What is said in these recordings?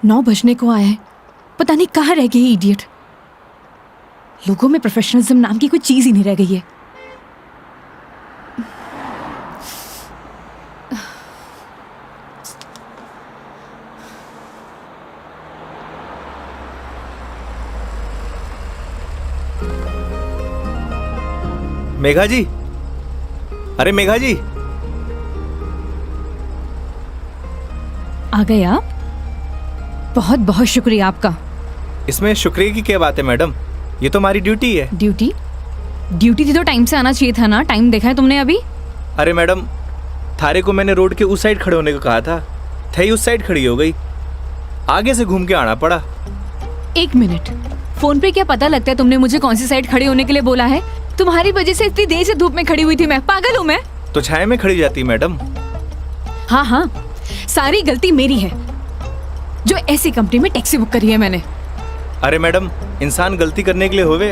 9 बजने को आया है, पता नहीं कहाँ रह गई इडियट। लोगों में प्रोफेशनलिज्म नाम की कोई चीज ही नहीं रह गई है। मेघा जी, अरे मेघा जी, आ गए आप? बहुत बहुत शुक्रिया आपका। इसमें शुक्रिया की क्या बात है मैडम, ये तो हमारी ड्यूटी है। ड्यूटी? ड्यूटी थी तो टाइम से आना चाहिए था ना। टाइम देखा है तुमने अभी? अरे मैडम, थारे को मैंने रोड के उस साइड खड़े होने को कहा था, थई उस साइड खड़ी हो गई, आगे से घूम के आना पड़ा। 1 मिनट, फोन पे क्या पता लगता है तुमने मुझे कौन सी साइड खड़े होने के लिए बोला है? तुम्हारी वजह से इतनी देर से धूप में खड़ी हुई थी मैं। पागल हूँ मैं? तो छाया में खड़ी जाती मैडम। हाँ हाँ, सारी गलती मेरी है जो ऐसी कंपनी में टैक्सी बुक करी है मैंने। अरे मैडम, इंसान गलती करने के लिए होवे,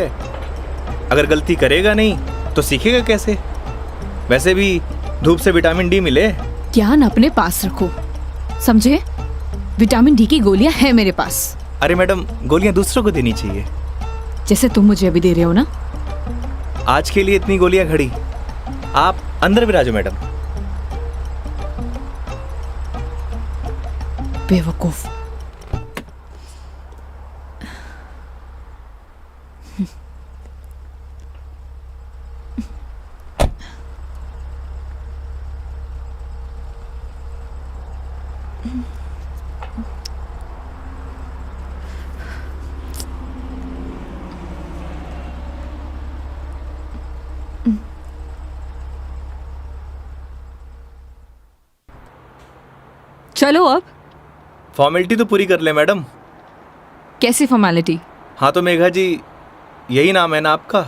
अगर गलती करेगा नहीं तो सीखेगा कैसे? वैसे भी धूप से विटामिन डी मिले। ज्ञान अपने पास रखो, समझे? विटामिन डी की गोलियां हैं मेरे पास। अरे मैडम, गोलियां दूसरों को देनी चाहिए। जैसे तुम मुझे अभी दे रहे हो ना। आज के लिए इतनी गोलियां खड़ी, आप अंदर विराजो मैडम। बेवकूफ। चलो अब। फॉर्मेलिटी तो पूरी कर ले मैडम। कैसी फॉर्मेलिटी? हाँ तो मेघा जी, यही नाम है ना आपका?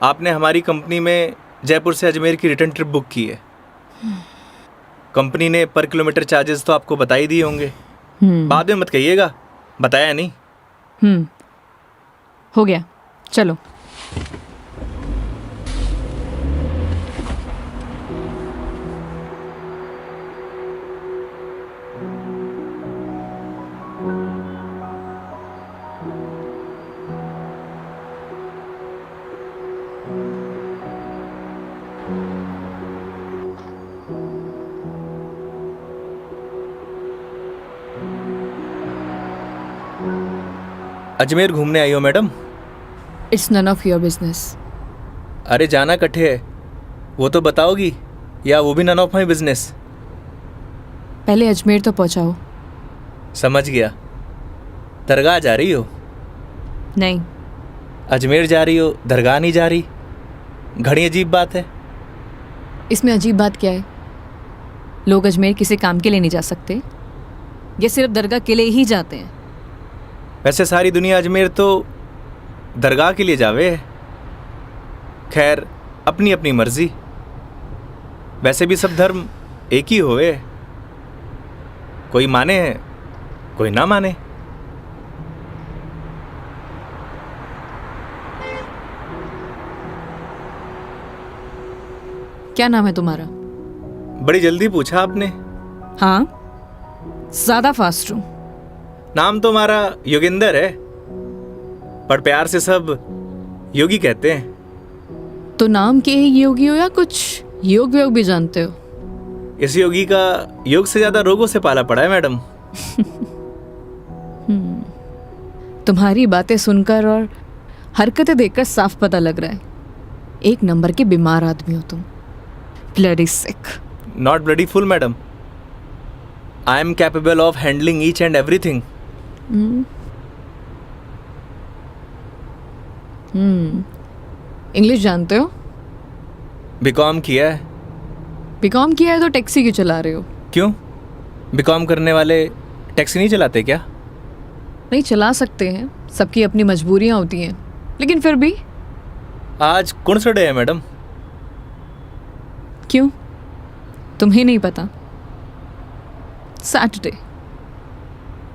आपने हमारी कंपनी में जयपुर से अजमेर की रिटर्न ट्रिप बुक की है। कंपनी ने पर किलोमीटर चार्जेस तो आपको बता ही दिए होंगे। बाद में मत कहिएगा बताया नहीं। हो गया, चलो। अजमेर घूमने आई हो madam? It's none of your business. अरे जाना कट्ठे है, वो तो बताओगी, या वो भी नन ऑफ माई बिजनेस? पहले अजमेर तो पहुंचाओ। समझ गया। दरगाह जा रही हो? नहीं। अजमेर जा रही हो, दरगाह नहीं जा रही? घड़ी अजीब बात है। इसमें अजीब बात क्या है? लोग अजमेर किसी काम के लिए नहीं जा सकते, ये सिर्फ दरगाह के लिए ही जाते हैं। वैसे सारी दुनिया अजमेर तो दरगाह के लिए जावे है। खैर, अपनी अपनी मर्जी। वैसे भी सब धर्म एक ही होवे, कोई माने कोई ना माने। क्या नाम है तुम्हारा? बड़ी जल्दी पूछा आपने। हाँ, ज्यादा फास्ट हूं। नाम तो हमारा योगेंद्र है, पर प्यार से सब योगी कहते हैं। तो नाम के ही योगी हो या कुछ योग व्योग भी जानते हो? इस योगी का योग से ज्यादा रोगों से पाला पड़ा है मैडम। तुम्हारी बातें सुनकर और हरकतें देखकर साफ पता लग रहा है, एक नंबर के बीमार आदमी हो तुम। Bloody sick. Not bloody fool madam, I am capable of handling each and everything. English जानते हो? बीकॉम किया है। बीकॉम किया है तो टैक्सी क्यों चला रहे हो? क्यों, बीकॉम करने वाले टैक्सी नहीं चलाते क्या? नहीं, चला सकते हैं, सबकी अपनी मजबूरियां होती हैं, लेकिन फिर भी। आज कौन सा डे है मैडम? क्यों, तुम्हें नहीं पता? सैटरडे।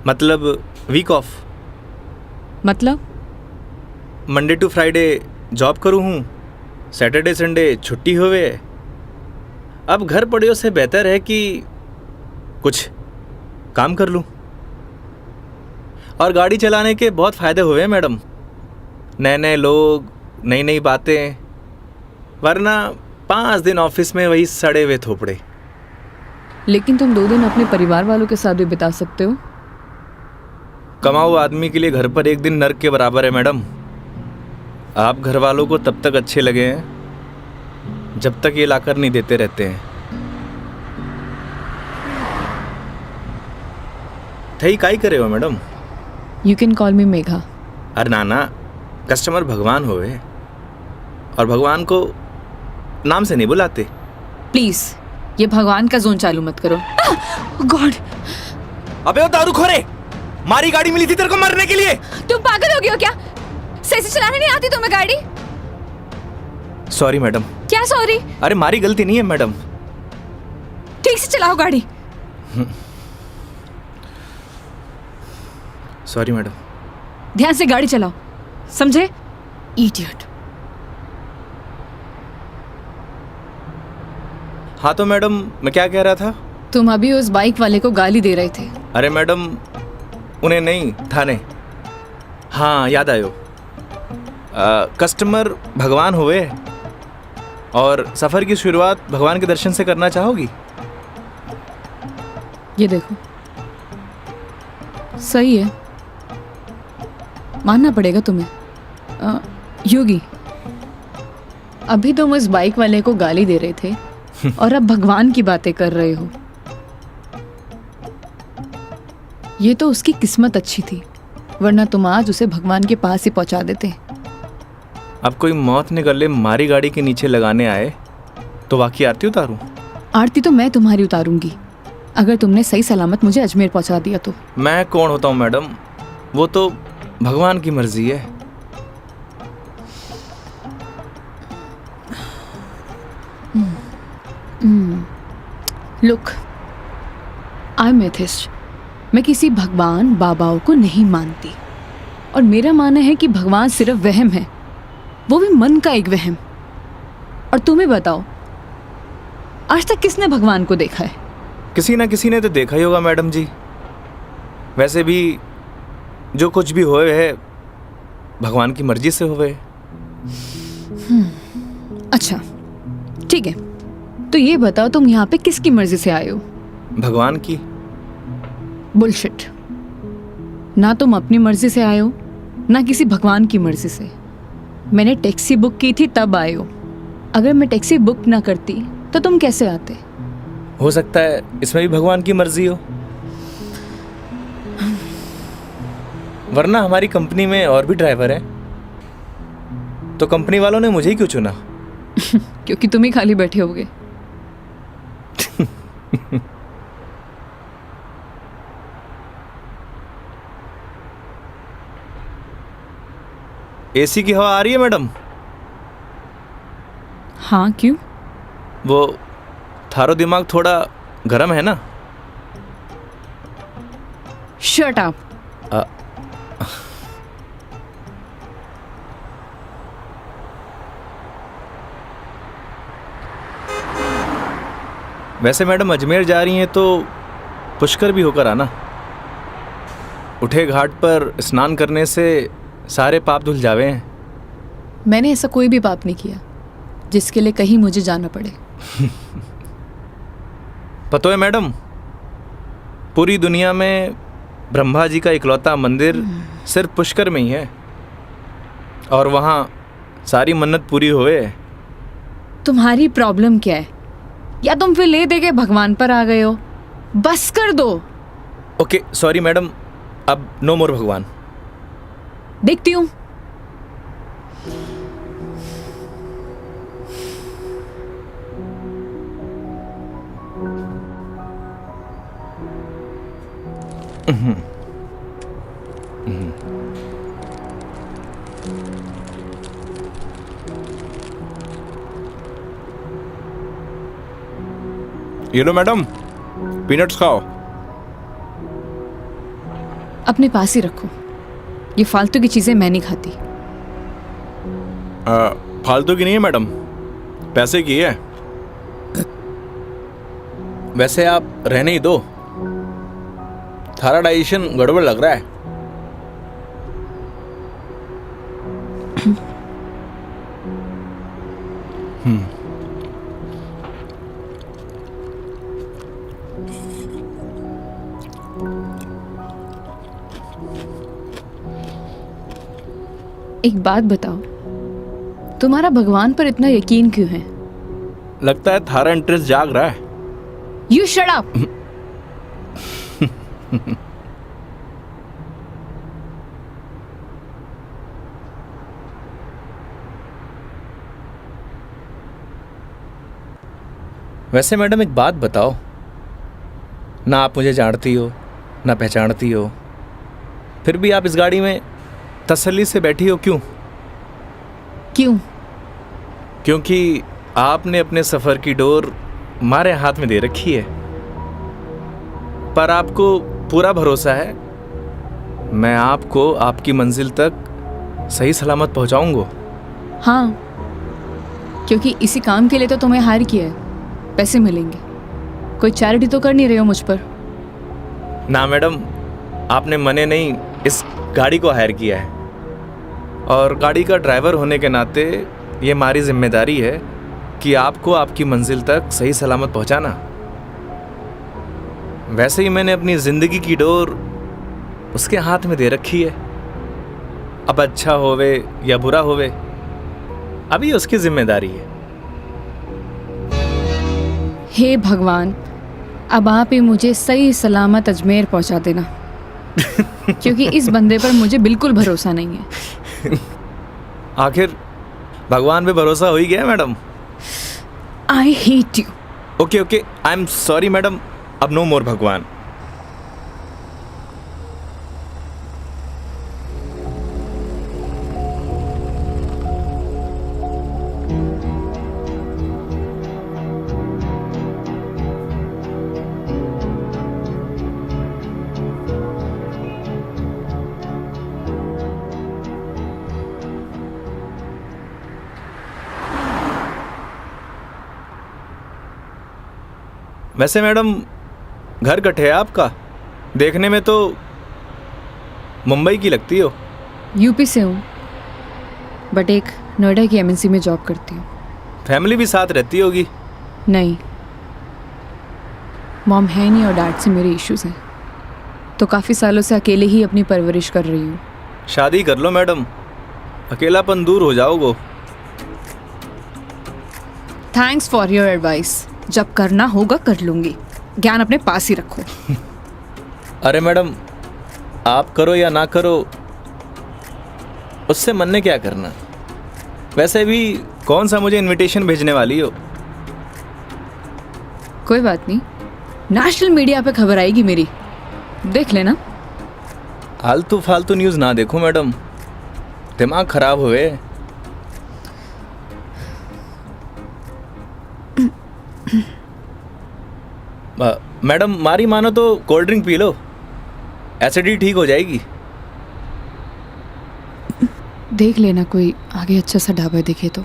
मतलब वीक ऑफ? मतलब मंडे टू फ्राइडे जॉब करूँ हूँ, सैटरडे संडे छुट्टी होवे। अब घर पड़ियों से बेहतर है कि कुछ काम कर लूँ। और गाड़ी चलाने के बहुत फ़ायदे हुए हैं मैडम। नए नए लोग, नई नई बातें, वरना 5 दिन ऑफिस में वही सड़े हुए थोपड़े। लेकिन तुम 2 दिन अपने परिवार वालों के साथ भी बिता सकते हो। कमाऊ आदमी के लिए घर पर एक दिन नर्क के बराबर है मैडम। आप घर वालों को तब तक अच्छे लगे हैं जब तक ये लाकर नहीं देते रहते हैं। थई काई करे हो मैडम? यू कैन कॉल मी मेघा। अरे नाना, कस्टमर भगवान होवे और भगवान को नाम से नहीं बुलाते। प्लीज ये भगवान का जोन चालू मत करो। गॉड! अबे वो दारूखोरे, मारी गाड़ी मिली थी तेरे को मरने के लिए। तुम पागल हो गए हो क्या? सही से चलाने नहीं आती तुम्हें गाड़ी? Sorry madam. क्या सॉरी? अरे मारी गलती नहीं है मैडम। ठीक से चलाओ गाड़ी। Sorry madam. ध्यान से गाड़ी चलाओ, समझे? इडियट। हाँ तो मैडम, मैं क्या कह रहा था? तुम अभी उस बाइक वाले को गाली दे रहे थे। अरे मैडम, उन्हें नहीं, थाने। हाँ याद आयो। कस्टमर भगवान हुए और सफ़र की शुरुआत भगवान के दर्शन से करना चाहोगी? ये देखो, सही है, मानना पड़ेगा तुम्हें। योगी, अभी तुम उस बाइक वाले को गाली दे रहे थे और अब भगवान की बातें कर रहे हो। ये तो उसकी किस्मत अच्छी थी, वरना तुम आज उसे भगवान के पास ही पहुंचा देते। अब कोई मौत ने गले मारी गाड़ी के नीचे लगाने आए तो वाकई आरती उतारूं? आरती तो मैं तुम्हारी उतारूंगी अगर तुमने सही सलामत मुझे अजमेर पहुंचा दिया तो। मैं कौन होता हूँ मैडम, वो तो भगवान की मर्जी है। Look, I am atheist. मैं किसी भगवान बाबाओं को नहीं मानती और मेरा मानना है कि भगवान सिर्फ वहम है, वो भी मन का एक वहम। और तुम्हें बताओ, आज तक किसने भगवान को देखा है? किसी ना किसी ने तो देखा ही होगा मैडम जी। वैसे भी जो कुछ भी होए है भगवान की मर्जी से होए। अच्छा ठीक है, तो ये बताओ तुम यहाँ पे किसकी मर्जी से आए हो? भगवान की। बुलशिट। ना तुम अपनी मर्जी से आए हो ना किसी भगवान की मर्जी से। मैंने टैक्सी बुक की थी तब आए हो। अगर मैं टैक्सी बुक ना करती तो तुम कैसे आते? हो सकता है इसमें भी भगवान की मर्जी हो, वरना हमारी कंपनी में और भी ड्राइवर हैं, तो कंपनी वालों ने मुझे ही क्यों चुना? क्योंकि तुम ही खाली बैठे होगे। एसी की हवा आ रही है मैडम? हाँ क्यों? वो थारो दिमाग थोड़ा गर्म है ना? Shut up. वैसे मैडम अजमेर जा रही हैं तो पुष्कर भी होकर आना। उठे घाट पर स्नान करने से सारे पाप धुल जावे हैं। मैंने ऐसा कोई भी पाप नहीं किया जिसके लिए कहीं मुझे जाना पड़े। पता है मैडम, पूरी दुनिया में ब्रह्मा जी का इकलौता मंदिर सिर्फ पुष्कर में ही है और वहाँ सारी मन्नत पूरी हुए। तुम्हारी प्रॉब्लम क्या है? या तुम फिर ले दे के भगवान पर आ गए हो? बस कर दो। ओके सॉरी मैडम, अब नो मोर भगवान। देखती हूँ। ये लो मैडम, पीनट्स खाओ। अपने पास ही रखो, ये फालतू की चीजें मैं नहीं खाती। फालतू की नहीं है मैडम, पैसे की है। वैसे आप रहने ही दो, थारा डाइजेशन गड़बड़ लग रहा है। एक बात बताओ, तुम्हारा भगवान पर इतना यकीन क्यों है? लगता है थारा इंटरेस्ट जाग रहा है। You shut up. वैसे मैडम एक बात बताओ, ना आप मुझे जानती हो ना पहचानती हो, फिर भी आप इस गाड़ी में तसल्ली से बैठी हो क्यों? क्यों? क्योंकि आपने अपने सफ़र की डोर हमारे हाथ में दे रखी है। पर आपको पूरा भरोसा है मैं आपको आपकी मंजिल तक सही सलामत पहुंचाऊंगा। हाँ, क्योंकि इसी काम के लिए तो तुम्हें हायर किया है। पैसे मिलेंगे। कोई चैरिटी तो कर नहीं रहे हो मुझ पर? ना मैडम, आपने मने नहीं इस गाड़ी को हायर किया है, और गाड़ी का ड्राइवर होने के नाते ये हमारी जिम्मेदारी है कि आपको आपकी मंजिल तक सही सलामत पहुंचाना। वैसे ही मैंने अपनी ज़िंदगी की डोर उसके हाथ में दे रखी है। अब अच्छा होवे या बुरा होवे, अभी उसकी जिम्मेदारी है। हे भगवान, अब आप ही मुझे सही सलामत अजमेर पहुंचा देना। क्योंकि इस बंदे पर मुझे बिल्कुल भरोसा नहीं है। आखिर भगवान पे भरोसा हो ही गया madam. I hate you. Okay okay, I am sorry madam, अब नो मोर भगवान। वैसे मैडम, घर कट है आपका? देखने में तो मुंबई की लगती हो। यूपी से हूँ, बट एक नोएडा की एमएनसी में जॉब करती हूँ। फैमिली भी साथ रहती होगी? नहीं, मॉम है नहीं और डैड से मेरे इश्यूज हैं, तो काफ़ी सालों से अकेले ही अपनी परवरिश कर रही हूँ। शादी कर लो मैडम, अकेलापन दूर हो जाओगे। Thanks for your advice. जब करना होगा कर लूँगी, ज्ञान अपने पास ही रखो। अरे मैडम, आप करो या ना करो, उससे मन ने क्या करना। वैसे भी कौन सा मुझे इनविटेशन भेजने वाली हो? कोई बात नहीं, नेशनल मीडिया पे खबर आएगी मेरी, देख लेना। आलतू फालतू न्यूज़ ना देखो मैडम, दिमाग खराब हुए। मैडम, मारी मानो तो cold drink P low, acidity ठीक हो जाएगी। देख लेना कोई आगे अच्छा सा ढाबा दिखे तो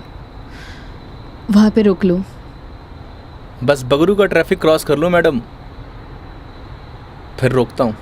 वहाँ पे रोक लो। बस बगरू का ट्रैफिक क्रॉस कर लो मैडम, फिर रोकता हूँ।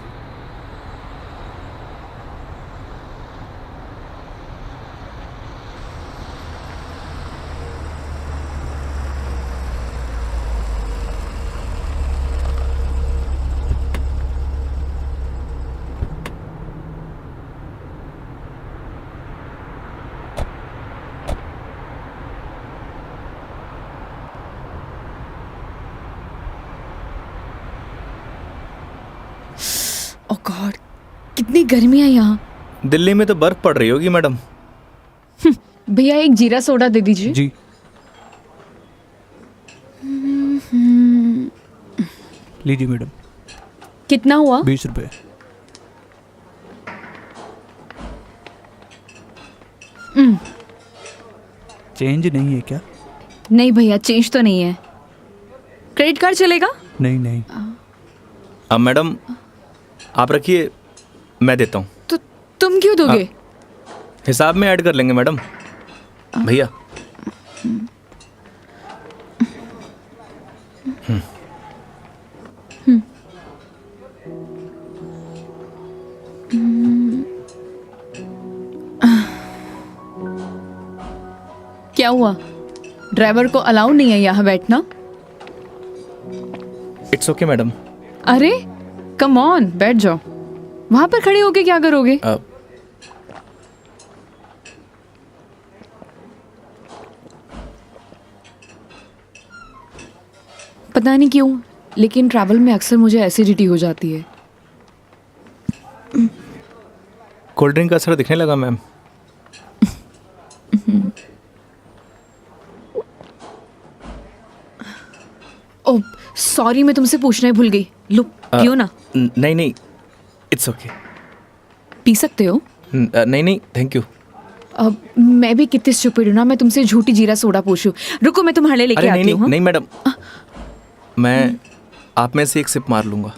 ओह गॉड, कितनी गर्मी है यहाँ। दिल्ली में तो बर्फ पड़ रही होगी मैडम। भैया एक जीरा सोडा दे दीजिए। जी। लीजिए मैडम। कितना हुआ? 20 रुपये। चेंज नहीं है क्या? नहीं भैया, चेंज तो नहीं है। क्रेडिट कार्ड चलेगा? नहीं नहीं। अब मैडम आप रखिए, मैं देता हूँ। तो तुम क्यों दोगे? हिसाब में ऐड कर लेंगे मैडम। भैया क्या हुआ? ड्राइवर को अलाउ नहीं है यहाँ बैठना? It's okay madam. अरे कम ऑन, बैठ जाओ। वहां पर खड़े होके क्या करोगे? पता नहीं क्यों, लेकिन ट्रैवल में अक्सर मुझे एसिडिटी हो जाती है। कोल्ड ड्रिंक का असर दिखने लगा मैम। ओह सॉरी, मैं तुमसे पूछना ही भूल गई। लो पियो ना। नहीं नहीं, इट्स ओके। पी सकते हो। नहीं नहीं, थैंक यू। अब मैं भी कितनी स्टूपिड हूँ ना, मैं तुमसे झूठी जीरा सोडा पूछूं। रुको मैं तुम्हारे लिए लेके अरे नहीं आती हूँ। नहीं नहीं मैडम, मैं आप में से एक सिप मार लूंगा।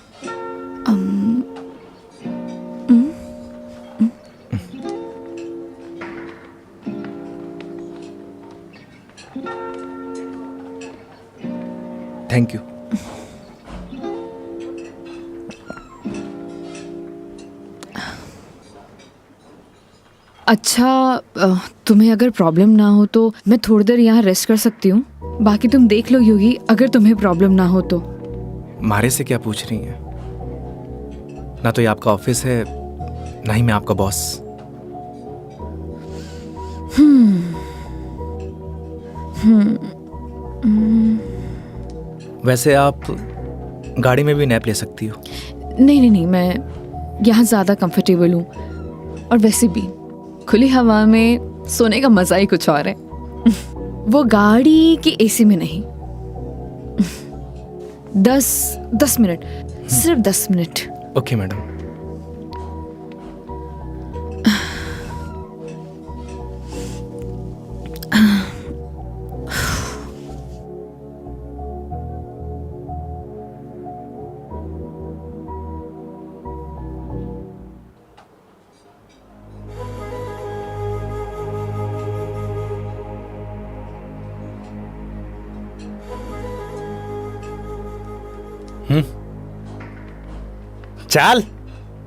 Thank you. अच्छा, तुम्हें अगर प्रॉब्लम ना हो तो मैं थोड़ी देर यहाँ रेस्ट कर सकती हूँ। बाकी तुम देख लो योगी, अगर तुम्हें प्रॉब्लम ना हो तो। मारे से क्या पूछ रही हैं? ना तो ये आपका ऑफिस है, ना ही मैं आपका बॉस। वैसे आप गाड़ी में भी नैप ले सकती हो। नहीं नहीं नहीं, मैं यहाँ ज़्यादा कंफर्टेबल हूँ। और वैसे भी खुली हवा में सोने का मज़ा ही कुछ और है। वो गाड़ी की एसी में नहीं। 10 मिनट, सिर्फ 10 मिनट। Okay madam. चल। हो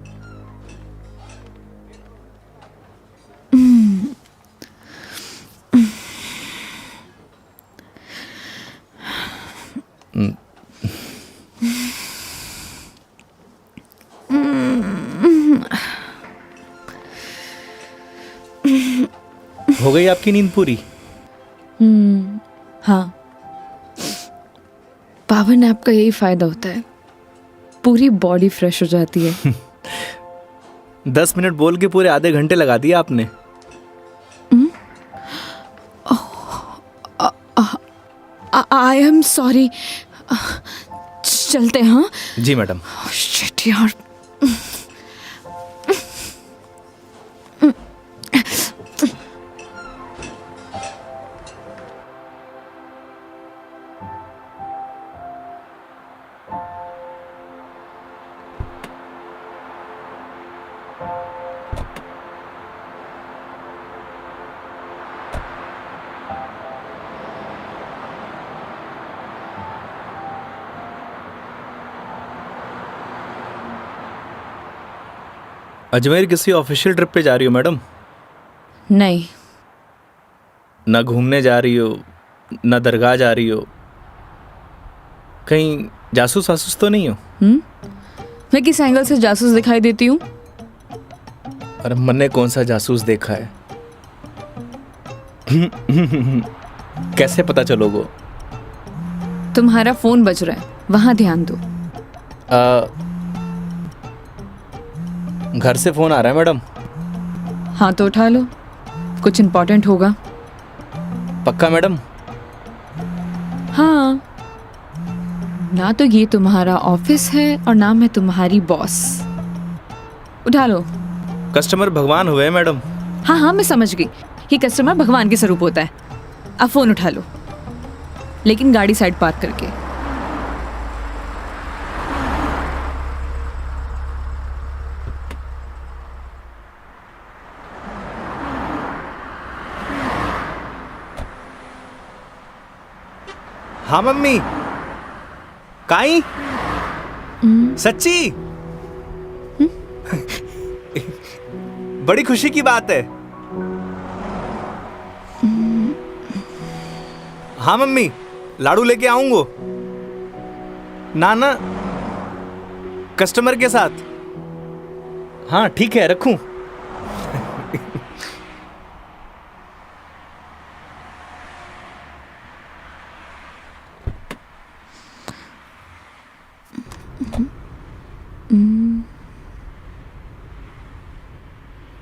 गई आपकी नींद पूरी? हाँ, पावर नैप का यही फायदा होता है, पूरी बॉडी फ्रेश हो जाती है। 10 मिनट बोल के पूरे आधे घंटे लगा दिए आपने। आई एम सॉरी। चलते हैं। हाँ जी मैडम। शिट यार। अजमेर किसी ऑफिशियल ट्रिप पे जा रही हो मैडम? नहीं। ना घूमने जा रही हो, ना दरगाह जा रही हो, कहीं जासूस वासूस तो नहीं हो? मैं किस एंगल से जासूस दिखाई देती हूँ? अरे मैंने कौन सा जासूस देखा है? कैसे पता चलोगे? तुम्हारा फोन बज रहा है, वहां ध्यान दो। घर से फोन आ रहा है मैडम। हाँ तो उठा लो, कुछ इम्पोर्टेंट होगा। पक्का मैडम? हाँ, ना तो ये तुम्हारा ऑफिस है और ना मैं तुम्हारी बॉस। उठा लो। कस्टमर भगवान हुए मैडम। हाँ हाँ मैं समझ गई, ये कस्टमर भगवान के स्वरूप होता है। अब फोन उठा लो, लेकिन गाड़ी साइड पार्क करके। हाँ मम्मी। काई? सच्ची? बड़ी खुशी की बात है। हाँ मम्मी, लाडू लेके आऊंगो। ना ना, कस्टमर के साथ। हाँ ठीक है, रखूं।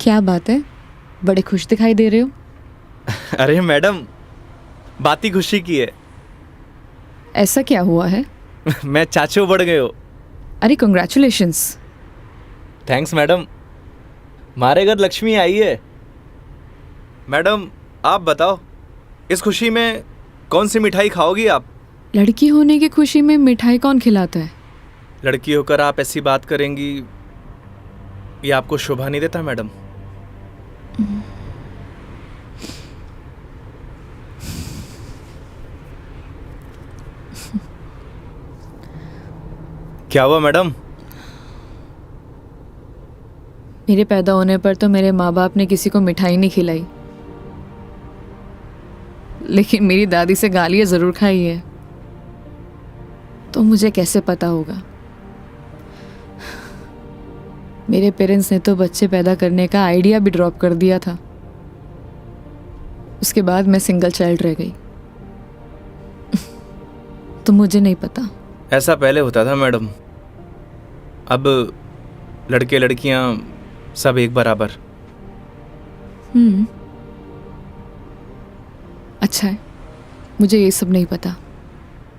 क्या बात है, बड़े खुश दिखाई दे रहे हो। अरे मैडम, बात ही खुशी की है। ऐसा क्या हुआ है? मैं चाचू बढ़ गए हो। अरे कंग्रेचुलेशंस। थैंक्स मैडम, हमारे घर लक्ष्मी आई है। मैडम आप बताओ, इस खुशी में कौन सी मिठाई खाओगी आप? लड़की होने की खुशी में मिठाई कौन खिलाता है? लड़की होकर आप ऐसी बात करेंगी, ये आपको शोभा नहीं देता मैडम। क्या हुआ मैडम? मेरे पैदा होने पर तो मेरे माँ बाप ने किसी को मिठाई नहीं खिलाई, लेकिन मेरी दादी से गालियाँ ज़रूर खाई है। तो मुझे कैसे पता होगा? मेरे पेरेंट्स ने तो बच्चे पैदा करने का आइडिया भी ड्रॉप कर दिया था। उसके बाद मैं सिंगल चाइल्ड रह गई। तो मुझे नहीं पता। ऐसा पहले होता था मैडम, अब लड़के लड़कियां सब एक बराबर। अच्छा है, मुझे ये सब नहीं पता।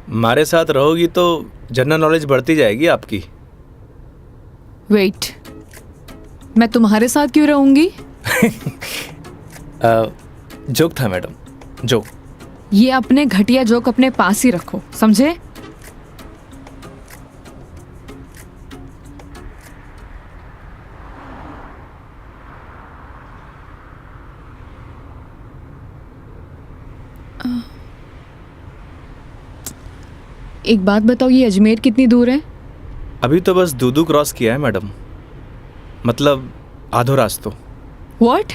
हमारे साथ रहोगी तो जनरल नॉलेज बढ़ती जाएगी आपकी। वेट, मैं तुम्हारे साथ क्यों रहूंगी? जोक था मैडम, जोक। ये अपने घटिया जोक अपने पास ही रखो, समझे? एक बात बताओ, ये अजमेर कितनी दूर है? अभी तो बस दूदू क्रॉस किया है मैडम, मतलब आधो रास्तों। व्हाट?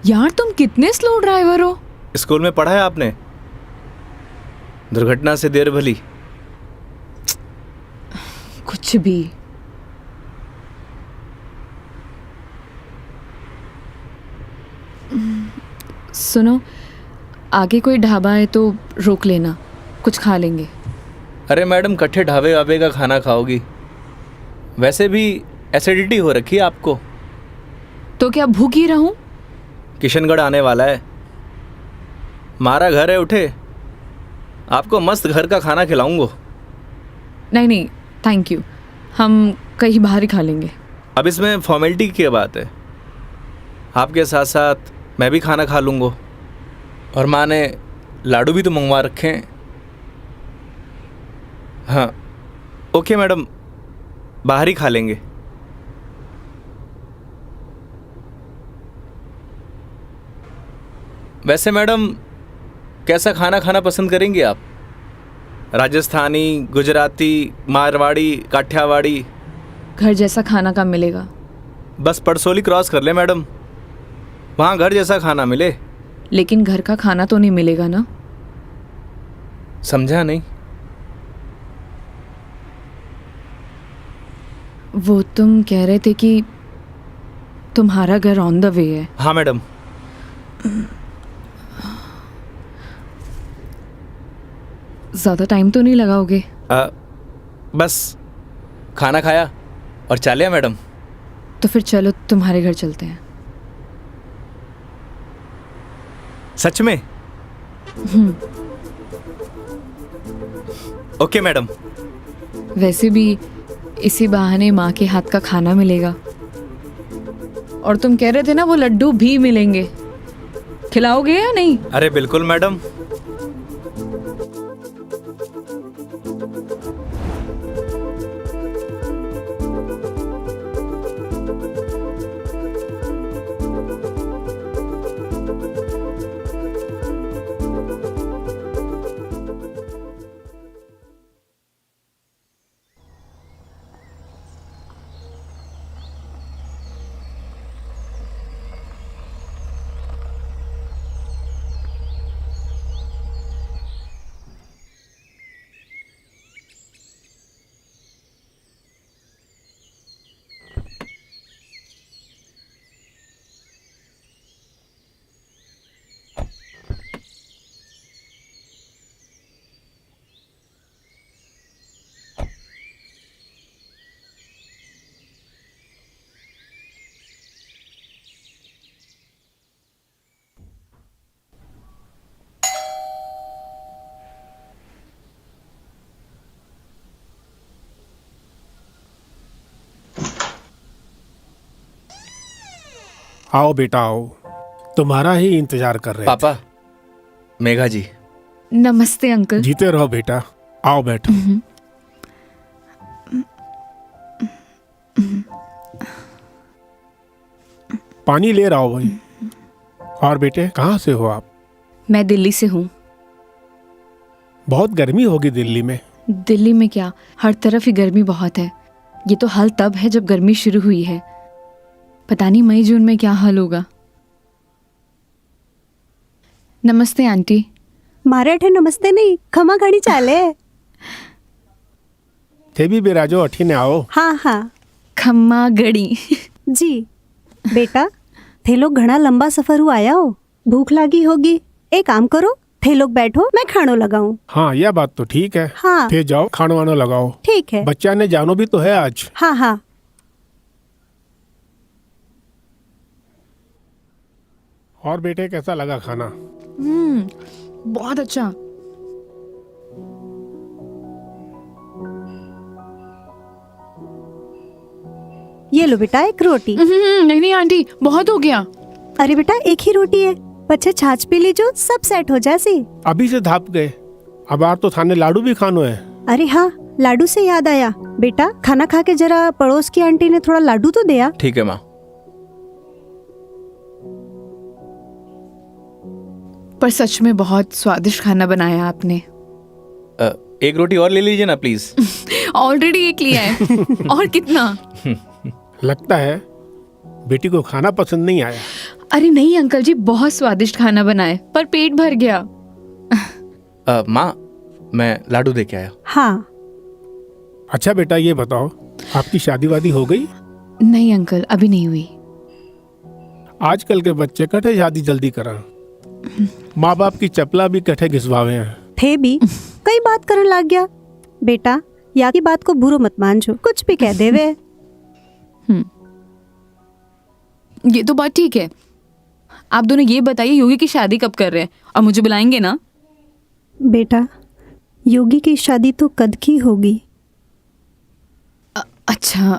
यार तुम कितने स्लो ड्राइवर हो। स्कूल में पढ़ा है आपने, दुर्घटना से देर भली। कुछ भी। सुनो, आगे कोई ढाबा है तो रोक लेना, कुछ खा लेंगे। अरे मैडम, कट्ठे ढाबे वाबे का खाना खाओगी? वैसे भी एसिडिटी हो रखी है आपको। तो क्या भूखी रहूं? किशनगढ़ आने वाला है, हमारा घर है, उठे आपको मस्त घर का खाना खिलाऊंगा। नहीं नहीं, थैंक यू, हम कहीं बाहर ही खा लेंगे। अब इसमें फॉर्मेलिटी की बात है, आपके साथ साथ मैं भी खाना खा लूँगा। और माँ ने लाडू भी तो मंगवा रखे हैं। हाँ ओके मैडम, बाहर ही खा लेंगे। वैसे मैडम, कैसा खाना खाना पसंद करेंगी आप? राजस्थानी, गुजराती, मारवाड़ी, काठियावाड़ी? घर जैसा खाना कहाँ मिलेगा? बस पड़सोली क्रॉस कर ले मैडम, वहाँ घर जैसा खाना मिले। लेकिन घर का खाना तो नहीं मिलेगा ना? समझा नहीं? वो तुम कह रहे थे कि तुम्हारा घर ऑन द वे है। हाँ मैडम। ज़्यादा टाइम तो नहीं लगाओगे? बस खाना खाया और चालिया मैडम। तो फिर चलो तुम्हारे घर चलते हैं। सच में? Okay madam. वैसे भी इसी बहाने माँ के हाथ का खाना मिलेगा। और तुम कह रहे थे ना वो लड्डू भी मिलेंगे, खिलाओगे या नहीं? अरे बिल्कुल मैडम। आओ बेटा आओ, तुम्हारा ही इंतजार कर रहे थे। पापा, मेघा जी। नमस्ते अंकल। जीते रहो बेटा, आओ बैठो। पानी ले रहा हो भाई। और बेटे कहाँ से हो आप? मैं दिल्ली से हूँ। बहुत गर्मी होगी दिल्ली में। दिल्ली में क्या, हर तरफ ही गर्मी बहुत है। ये तो हाल तब है जब गर्मी शुरू हुई है। पता नहीं मई जून में क्या हाल होगा। नमस्ते आंटी। मारे नमस्ते नहीं, खमा घड़ी चाले। थे भी बिराजो अठीने आओ। हाँ हाँ खम्मा गड़ी। जी। बेटा थे लोग घना लंबा सफर हुआ आया हो, भूख लगी होगी। एक काम करो, थे लोग बैठो, मैं खानो लगाऊं। हाँ यह बात तो ठीक है। हाँ फिर जाओ खाना वाना लगाओ। ठीक है। बच्चा ने जानो भी तो है आज। हाँ हाँ। और बेटे कैसा लगा खाना? बहुत अच्छा। ये लो बेटा एक रोटी। नहीं नहीं आंटी, बहुत हो गया। अरे बेटा एक ही रोटी है, बच्चे छाछ पी लीजो, सब सेट हो जासी। अभी से धाप गए, अब आज तो थाने लाडू भी खानो है। अरे हाँ, लाडू से याद आया, बेटा खाना खा के जरा पड़ोस की आंटी ने थोड़ा लाडू तो दिया। ठीक है माँ। पर सच में बहुत स्वादिष्ट खाना बनाया आपने। एक रोटी और ले लीजिए ना प्लीज। ऑलरेडी एक लिया है। और कितना? लगता है बेटी को खाना पसंद नहीं आया। अरे नहीं अंकल जी, बहुत स्वादिष्ट खाना बनाए, पर पेट भर गया। माँ, मैं लाडू दे के आया। हाँ। अच्छा बेटा ये बताओ, आपकी शादी वादी हो गई? नहीं अंकल, अभी नहीं हुई। आजकल के बच्चे कटे शादी जल्दी करा, माँ बाप की चपला भी कटे घिसवावे हैं। थे भी कई बात करन लग गया। बेटा या की बात को बुरो मत मानजो, कुछ भी कह देवे। ये तो बात ठीक है। आप दोनों ये बताइए, योगी की शादी कब कर रहे हैं और मुझे बुलाएंगे ना? बेटा योगी की शादी तो कद की होगी। अच्छा,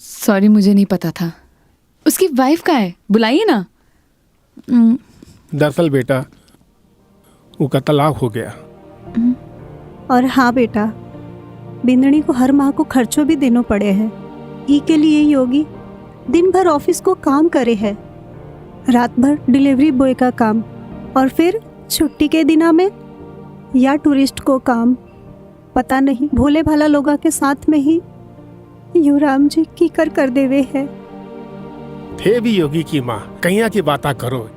सॉरी, मुझे नहीं पता था। उसकी वाइफ का है, बुलाइए ना। दरअसल बेटा उसका तलाक हो गया। और हाँ बेटा, बिंदनी को हर माह को खर्चों भी देना पड़े है। ई के लिए योगी दिन भर ऑफिस को काम करे है, रात भर डिलीवरी बॉय का काम, और फिर छुट्टी के दिना में या टूरिस्ट को काम। पता नहीं भोले भाला लोगा के साथ में ही यू राम जी की कर देवे है। थे भी योगी की माँ, कहिया की बात करो।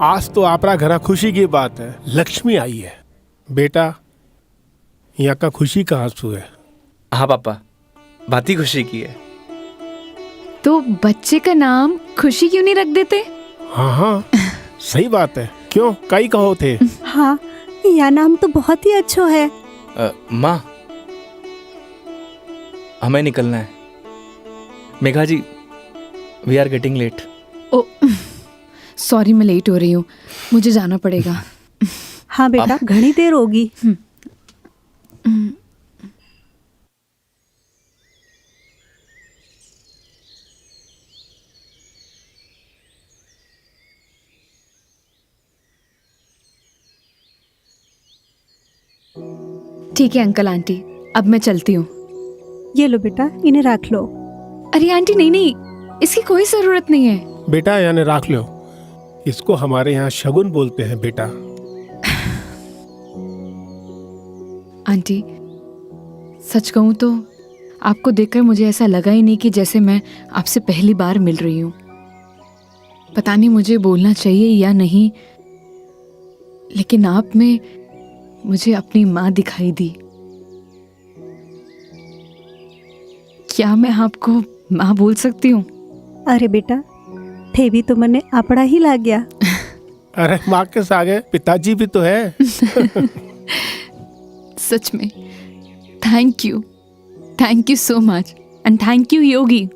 आज तो आपरा घरा खुशी की बात है, लक्ष्मी आई है। बेटा यहाँ का खुशी का आंसू है। हाँ पापा, बात ही खुशी की है। तो बच्चे का नाम खुशी क्यों नहीं रख देते? हाँ हाँ सही बात है, क्यों कई कहो थे। हाँ यह नाम तो बहुत ही अच्छा है। माँ, हमें निकलना है। Megha ji, we are getting late. Oh sorry, मैं लेट हो रही हूँ, मुझे जाना पड़ेगा। हाँ बेटा घनी देर होगी। ठीक है अंकल आंटी, अब मैं चलती हूँ। ये लो बेटा, इन्हें रख लो। अरे आंटी नहीं नहीं, इसकी कोई जरूरत नहीं है। बेटा यानी रख लो, इसको हमारे यहाँ शगुन बोलते हैं बेटा। आंटी सच कहूँ तो आपको देखकर मुझे ऐसा लगा ही नहीं कि जैसे मैं आपसे पहली बार मिल रही हूँ। पता नहीं मुझे बोलना चाहिए या नहीं, लेकिन आप में मुझे अपनी माँ दिखाई दी। क्या मैं आपको माँ बोल सकती हूँ? अरे बेटा थे भी तो मने अपना ही लग गया। अरे माँ के सागे पिताजी भी तो है। सच में thank you so much, and thank you Yogi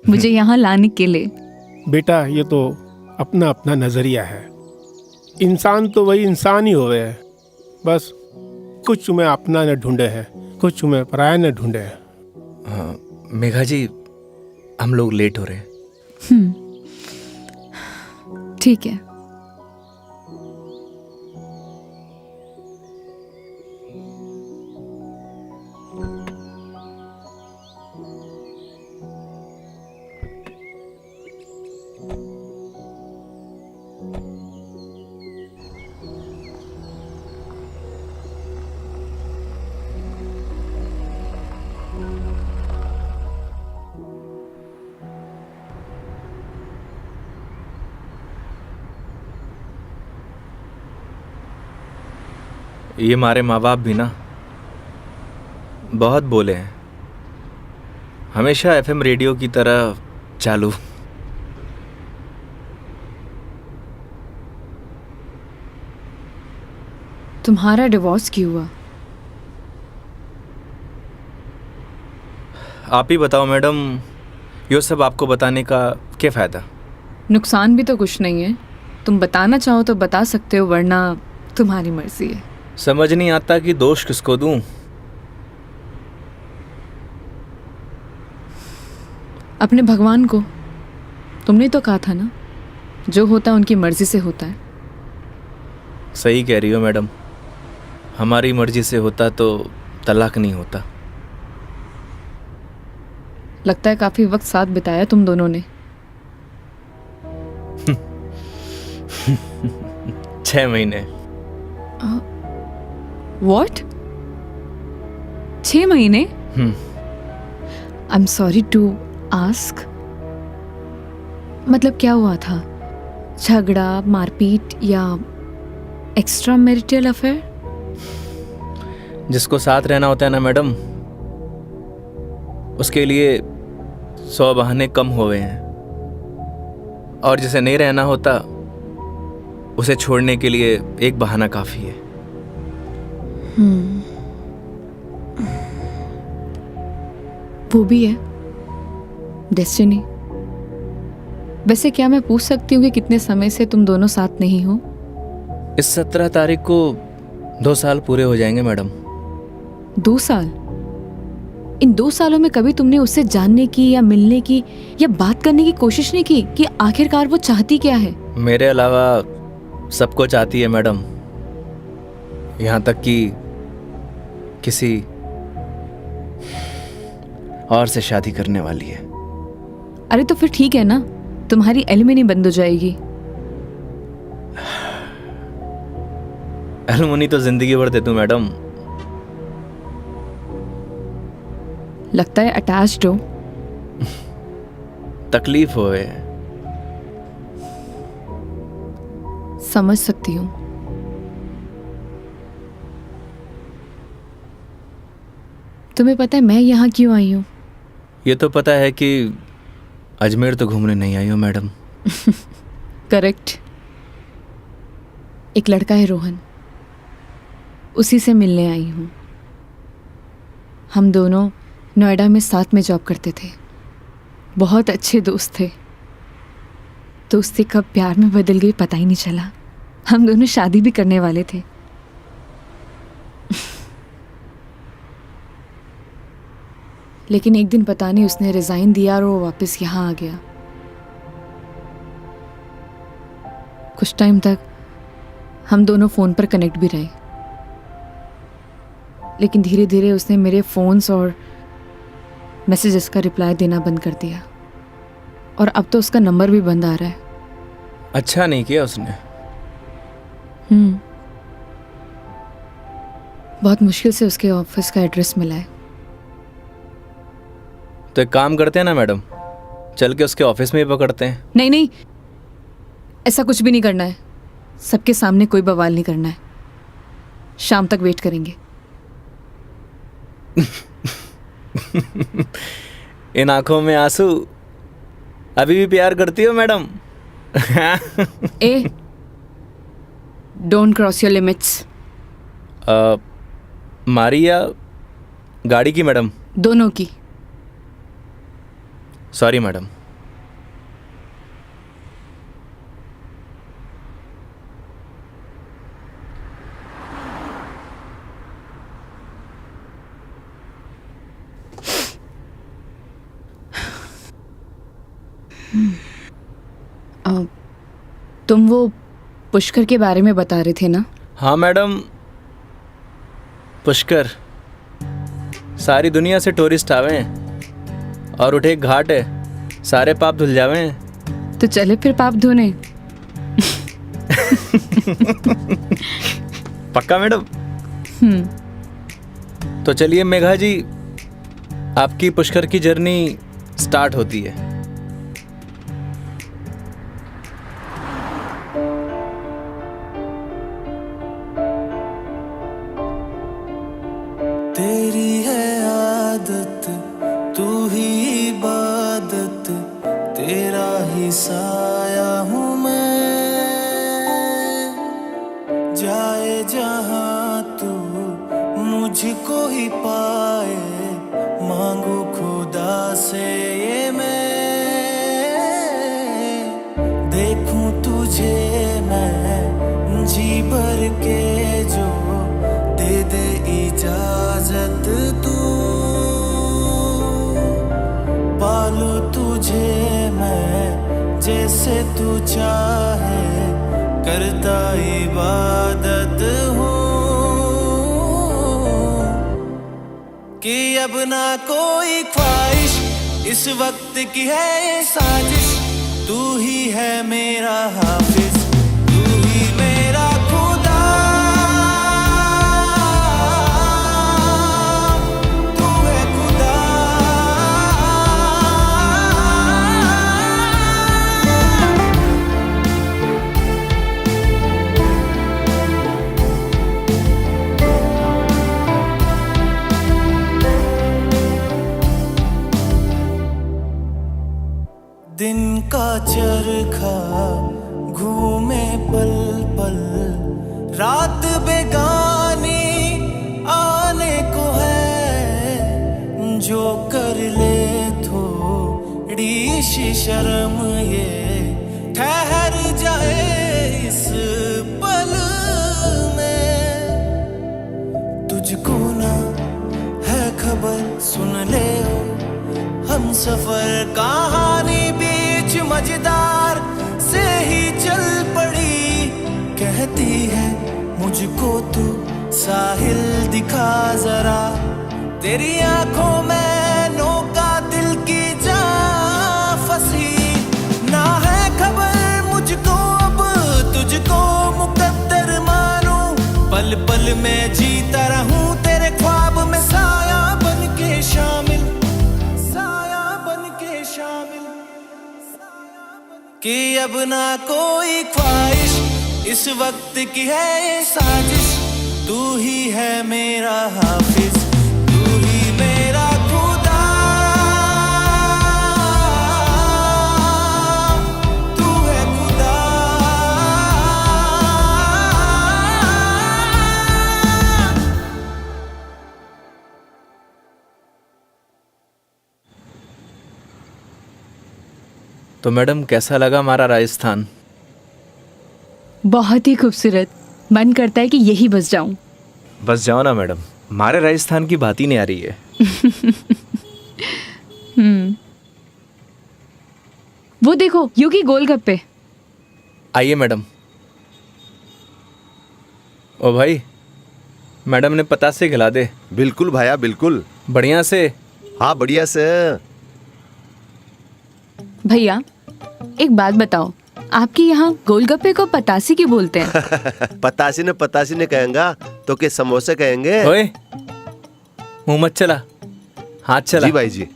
मुझे यहाँ लाने के लिए। बेटा ये तो अपना अपना नजरिया है, इंसान तो वही इंसान ही होवे है। बस कुछ में अपना न ढूंढे है, कुछ में पराया न ढूंढे है। मेघा जी, हम लोग लेट हो रहे हैं। ठीक है। ये हमारे माँ बाप भी ना बहुत बोले हैं, हमेशा एफएम रेडियो की तरह चालू। तुम्हारा डिवोर्स क्यों हुआ? आप ही बताओ मैडम, ये सब आपको बताने का क्या फ़ायदा? नुकसान भी तो कुछ नहीं है। तुम बताना चाहो तो बता सकते हो, वरना तुम्हारी मर्जी है। समझ नहीं आता कि दोष किसको दूं। अपने भगवान को। तुमने तो कहा था ना, जो होता है उनकी मर्जी से होता है। सही कह रही हो मैडम, हमारी मर्जी से होता तो तलाक नहीं होता। लगता है काफी वक्त साथ बिताया तुम दोनों ने। 6 महीने। What? 6 महीने? I am sorry to ask, मतलब क्या हुआ था? झगड़ा, मारपीट या एक्स्ट्रा मैरिटल अफेयर? जिसको साथ रहना होता है ना मैडम, उसके लिए 100 बहाने कम हो गए हैं, और जिसे नहीं रहना होता उसे छोड़ने के लिए एक बहाना काफ़ी है। वो भी है डेस्टिनी। वैसे क्या मैं पूछ सकती हूँ कि कितने समय से तुम दोनों साथ नहीं हो? इस 17 तारीख को 2 साल पूरे हो जाएंगे मैडम। 2 साल? इन 2 सालों में कभी तुमने उससे जानने की या मिलने की या बात करने की कोशिश नहीं की कि आखिरकार वो चाहती क्या है? मेरे अलावा सबको चाहती है मैडम, यहाँ तक कि किसी और से शादी करने वाली है। अरे तो फिर ठीक है ना, तुम्हारी एलिमनी बंद हो जाएगी। एलुमनी तो जिंदगी भर दे दूं मैडम। लगता है अटैच्ड हो। तकलीफ होए। समझ सकती हूँ। तुम्हें पता है मैं यहाँ क्यों आई हूँ? ये तो पता है कि अजमेर तो घूमने नहीं आई हो मैडम। करेक्ट। एक लड़का है रोहन, उसी से मिलने आई हूँ। हम दोनों नोएडा में साथ में जॉब करते थे, बहुत अच्छे दोस्त थे। दोस्ती कब प्यार में बदल गई पता ही नहीं चला। हम दोनों शादी भी करने वाले थे। लेकिन एक दिन पता नहीं उसने रिजाइन दिया और वो वापस यहाँ आ गया। कुछ टाइम तक हम दोनों फ़ोन पर कनेक्ट भी रहे, लेकिन धीरे धीरे उसने मेरे फ़ोन्स और मैसेजेस का रिप्लाई देना बंद कर दिया, और अब तो उसका नंबर भी बंद आ रहा है। अच्छा नहीं किया उसने। बहुत मुश्किल से उसके ऑफिस का एड्रेस मिला है। तो एक काम करते हैं ना मैडम, चल के उसके ऑफिस में ही पकड़ते हैं। नहीं नहीं, ऐसा कुछ भी नहीं करना है। सबके सामने कोई बवाल नहीं करना है। शाम तक वेट करेंगे। इन आंखों में आंसू, अभी भी प्यार करती हो madam? A, don't cross your limits. मारी या गाड़ी की मैडम? दोनों की। Sorry madam. तुम वो पुष्कर के बारे में बता रहे थे ना? हाँ मैडम, पुष्कर सारी दुनिया से टूरिस्ट आवे हैं और उठे एक घाट है, सारे पाप धुल जावे हैं। तो चले फिर पाप धोने। पक्का मैडम? तो चलिए मेघा जी, आपकी पुष्कर की जर्नी स्टार्ट होती है। तेरी है आदत, तू ही इबादत, तेरा ही साया हूँ मैं। जाए जहाँ तू मुझको ही पाए, मांगू खुदा से ये मैं। देखूं तुझे मैं जी भर के, जो दे दे इजाजत तू। पालू तुझे मैं जैसे तू चाहे, करता इबादत हूँ। कि अब ना कोई ख्वाहिश इस वक्त की है ये साजिश, तू ही है मेरा हाफिज, तू ही मेरा खुदा। तू है खुदा। दिन का चरखा घूमे पल पल, रात बेगानी आने को है। जो कर ले थोड़ी सी शर्म, ये ठहर जाए इस पल में। तुझको ना है खबर, सुन ले हम सफर कहानी बीच मजेदार से ही चल पड़ी। कहती है मुझको तू साहिल दिखा जरा, तेरी आंखों में नौका दिल की जा फंसी। ना है खबर मुझको अब तुझको मुकद्दर मानूं, पल पल में जीता रहूं तेरे ख्वाब में, साया बन के शामिल, कि अब ना कोई ख्वाहिश इस वक्त की है ये साजिश, तू ही है मेरा हाफिज, तू ही मेरा खुदा। तू है खुदा। तो मैडम कैसा लगा हमारा राजस्थान? बहुत ही खूबसूरत। मन करता है कि यही बस जाऊं। बस जाओ ना मैडम, हमारे राजस्थान की बात ही नहीं आ रही है। वो देखो योगी गोलगप्पे। आइए मैडम। ओ भाई, मैडम ने पतासे खिला दे। बिल्कुल भाया बिल्कुल। बढ़िया से। हाँ बढ़िया से। भैया एक बात बताओ, आपके यहाँ गोलगप्पे को पतासी क्यों बोलते हैं? पतासी ने कहेंगा तो के समोसे कहेंगे। ओए मुंह मत चला, हाथ चला। जी भाई जी।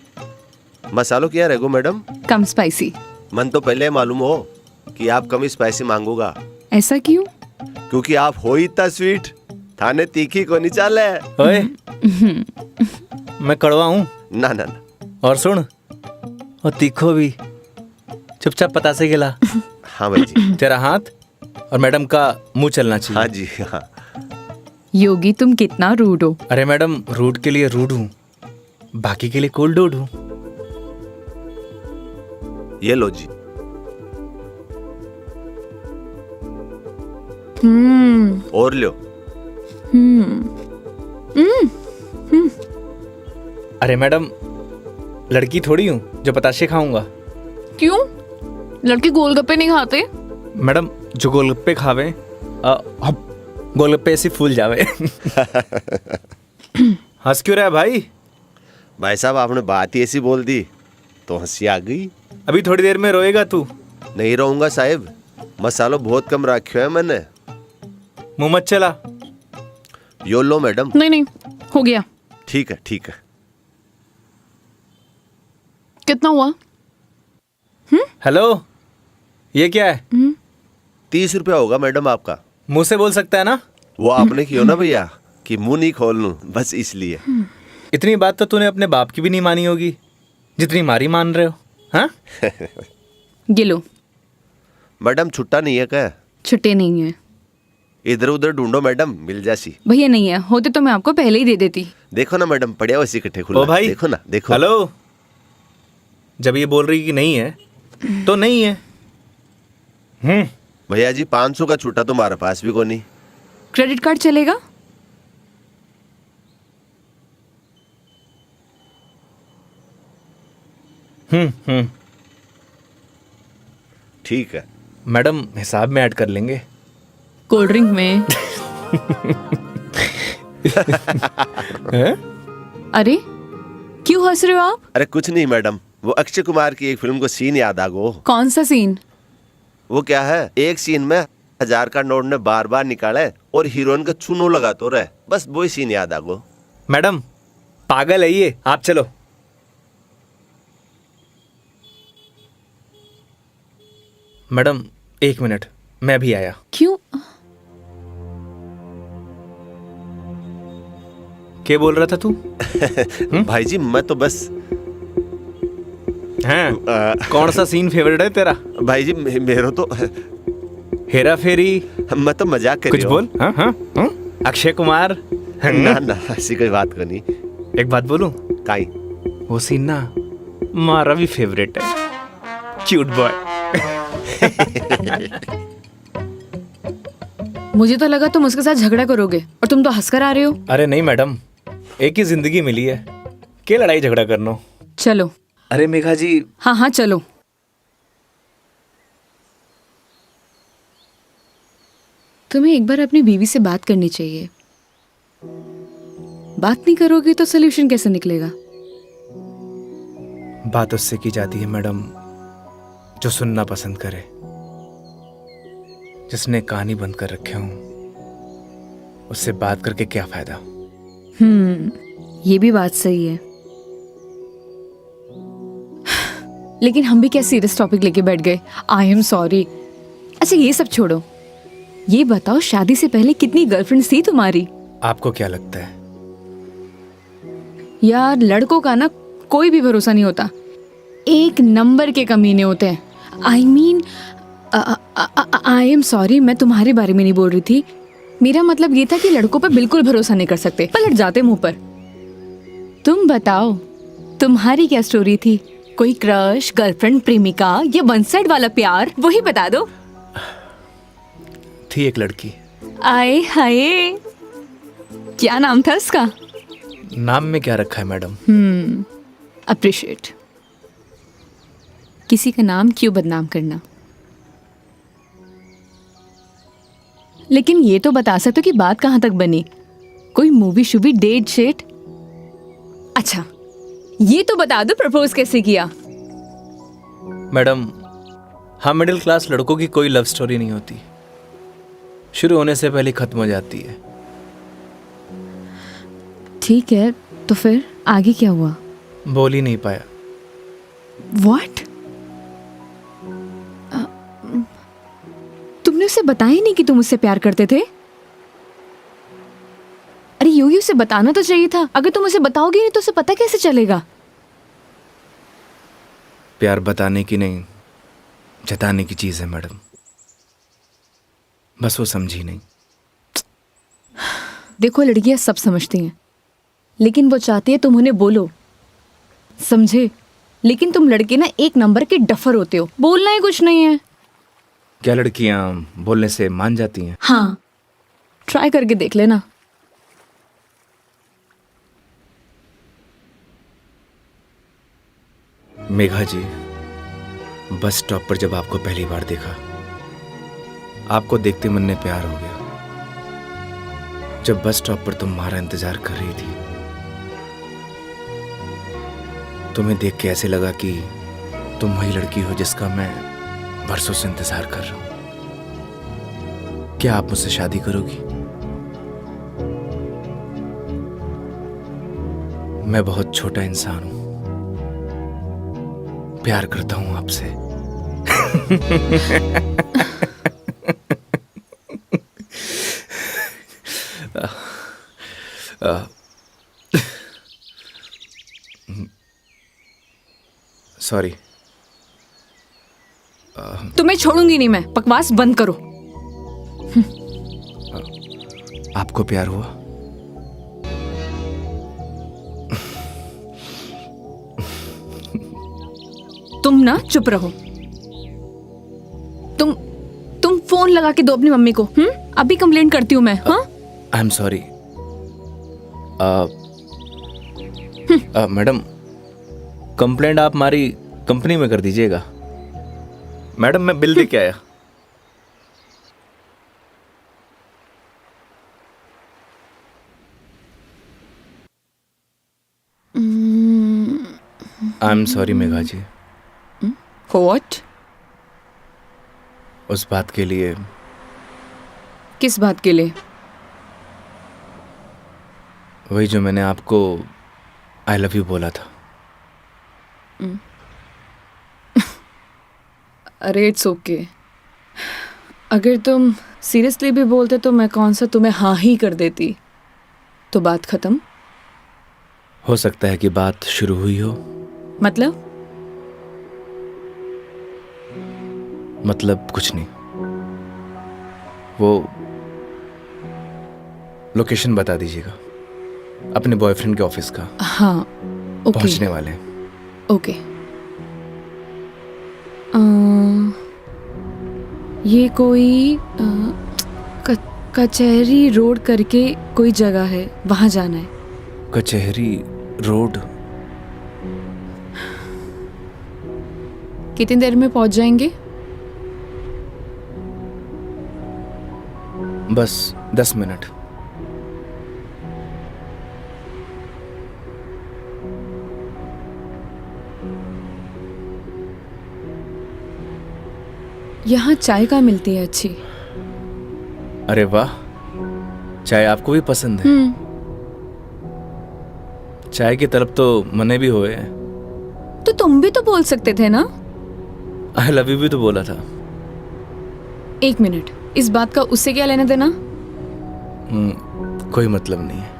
मसालों क्या रहेगो मैडम? कम स्पाइसी। मन तो पहले मालूम हो कि आप कम स्पाइसी मांगोगा। ऐसा क्यों? क्योंकि आप हो ही इतना स्वीट, थाने तीखी को नहीं चाले। ओए मैं कड़वा हूँ? ना ना ना। और सुन, और तीखो भी। चुपचाप पतासे खिला। हाँ भाई जी। तेरा हाथ और मैडम का मुंह चलना चाहिए। हाँ जी हाँ। योगी तुम कितना रूड हो। अरे मैडम, रूड के लिए रूड हूँ, बाकी के लिए कोल्ड डूड हूँ। ये लो जी। और लो। अरे मैडम, लड़की थोड़ी हूँ जो पताशे खाऊंगा। क्यों? लड़के गोलगप्पे नहीं खाते? मैडम जो गोलगप्पे खावे गोलगप्पे ऐसे फूल जावे। हंस क्यों रहा है भाई? भाई साहब आपने बात ही ऐसी बोल दी तो हंसी आ गई। अभी थोड़ी देर में रोएगा तू। नहीं रहूंगा साहब, मसालो बहुत कम रखो है मैंने। मुंह मत चला। यो लो मैडम। नहीं नहीं, हो गया। ठीक है ठीक है। कितना हुआ? हेलो, ये क्या है? 30 रुपया होगा मैडम आपका। मुंह से बोल सकता है ना? वो आपने क्यों ना भैया कि मुंह नहीं खोल लूं, बस इसलिए। इतनी बात तो तूने अपने बाप की भी नहीं मानी होगी जितनी मारी मान रहे हो। हाँ? ये लो। मैडम छुट्टा नहीं है क्या? छुट्टे नहीं है इधर उधर ढूंढो मैडम, मिल जासी। भैया, नहीं है। होते तो मैं आपको पहले ही दे देती। देखो ना मैडम, पड़िया वैसे इकट्ठे खुला। ओ भाई, देखो ना, देखो। हेलो, जब ये बोल रही कि नहीं है तो नहीं है। भैया जी 500 का छुट्टा तुम्हारे पास भी को नहीं। क्रेडिट कार्ड चलेगा? ठीक है मैडम, हिसाब में ऐड कर लेंगे। कोल्ड ड्रिंक में। हैं? अरे क्यों हंस रहे हो आप? अरे कुछ नहीं मैडम, वो अक्षय कुमार की एक फिल्म को सीन याद आ गो। कौन सा सीन? वो क्या है, एक सीन में 1000 का नोट ने बार बार निकाले और हीरोइन का चूनो लगा तो रहे, बस वही सीन याद आ गो। मैडम पागल है ये, आप चलो। मैडम 1 मिनट, मैं भी आया। क्यों? क्या बोल रहा था तू? भाई जी मैं तो बस हैं? कौन सा सीन फेवरेट है तेरा? भाई जी मेरा तो हेरा फेरी? मैं तो मजाक कर कुछ रही हूँ। बोल। हाँ हाँ हाँ? अक्षय कुमार? ना ना ऐसी कोई बात को नहीं। एक बात बोलूं? काई? वो सीन ना हमारा भी फेवरेट है। Cute boy. मुझे तो लगा तुम उसके साथ झगड़ा करोगे और तुम तो हंसकर आ रहे हो। अरे नहीं मैडम, एक ही जिंदगी मिली है, क्या लड़ाई झगड़ा करना। चलो। अरे मेघा जी। हाँ हाँ चलो। तुम्हें एक बार अपनी बीवी से बात करनी चाहिए। बात नहीं करोगे तो सोल्यूशन कैसे निकलेगा? बात उससे की जाती है मैडम जो सुनना पसंद करे, जिसने कहानी बंद कर रखे हूं। उससे बात करके क्या फायदा? ये भी बात सही है। लेकिन हम भी क्या सीरियस टॉपिक लेके बैठ गए। आई एम सॉरी। अच्छा ये सब छोड़ो, ये बताओ शादी से पहले कितनी गर्लफ्रेंड्स थी तुम्हारी? आपको क्या लगता है? यार लड़कों का ना कोई भी भरोसा नहीं होता, एक नंबर के कमीने होते हैं। I mean I am sorry, मैं तुम्हारे बारे में नहीं बोल रही थी। मेरा मतलब ये था कि लड़कों पर बिल्कुल भरोसा नहीं कर सकते, पलट जाते मुंह पर। तुम बताओ तुम्हारी क्या स्टोरी थी? कोई क्रश, गर्लफ्रेंड, प्रेमिका या वन साइड वाला प्यार, वही बता दो। थी एक लड़की। आए हाय, क्या नाम था उसका? नाम में क्या रखा है मैडम? अप्रिशिएट। किसी का नाम क्यों बदनाम करना। लेकिन ये तो बता सकते हो कि बात कहाँ तक बनी? कोई मूवी शूवी, डेट शेट? अच्छा ये तो बता दो प्रपोज कैसे किया? मैडम हम मिडिल क्लास लड़कों की कोई लव स्टोरी नहीं होती, शुरू होने से पहले खत्म हो जाती है। ठीक है, तो फिर आगे क्या हुआ? बोल ही नहीं पाया। What? तुमने उसे बताया ही नहीं कि तुम उससे प्यार करते थे? अरे यूं ही उसे बताना तो चाहिए था। अगर तुम उसे बताओगे नहीं तो उसे पता कैसे चलेगा? प्यार बताने की नहीं, जताने की चीज है मैडम, बस वो समझी नहीं। देखो लड़कियां सब समझती हैं, लेकिन वो चाहती है तुम उन्हें बोलो, समझे? लेकिन तुम लड़के ना एक नंबर के डफर होते हो, बोलना ही कुछ नहीं है। क्या लड़कियां बोलने से मान जाती हैं? हाँ, ट्राई करके देख लेना। मेघा जी, बस स्टॉप पर जब आपको पहली बार देखा आपको देखते मन में प्यार हो गया। जब बस स्टॉप पर तुम हमारा इंतजार कर रही थी, तुम्हें देख के ऐसे लगा कि तुम वही लड़की हो जिसका मैं बरसों से इंतजार कर रहा हूं। क्या आप मुझसे शादी करोगी? मैं बहुत छोटा इंसान हूं, प्यार करता हूं आपसे। सॉरी। तुम्हें छोड़ूंगी नहीं मैं, बकवास बंद करो। आपको प्यार हुआ? तुम ना चुप रहो। तुम फोन लगा के दो अपनी मम्मी को। अभी कंप्लेंट करती हूँ मैं। हाँ, आई एम सॉरी। मैडम, कंप्लेंट आप हमारी कंपनी में कर दीजिएगा। मैडम, मैं बिल दे के आया। I am sorry Megha ji, what? उस बात के लिए। किस बात के लिए? वही जो मैंने आपको आई लव यू बोला था। अरे इट्स ओके। अगर तुम सीरियसली भी बोलते तो मैं कौन सा तुम्हें हाँ ही कर देती, तो बात खत्म। हो सकता है कि बात शुरू हुई हो। मतलब कुछ नहीं। वो लोकेशन बता दीजिएगा अपने बॉयफ्रेंड के ऑफिस का। हाँ ओके। पहुंचने वाले हैं। ओके। ये कोई कचहरी रोड करके कोई जगह है, वहां जाना है। कचहरी रोड? कितनी देर में पहुंच जाएंगे? बस 10 मिनट। यहाँ चाय का मिलती है अच्छी। अरे वाह, चाय आपको भी पसंद है? चाय की तरफ तो मने भी हुए हैं। तो तुम भी तो बोल सकते थे ना। आई लव यू भी तो बोला था। 1 मिनट, इस बात का उससे क्या लेना देना? कोई मतलब नहीं है।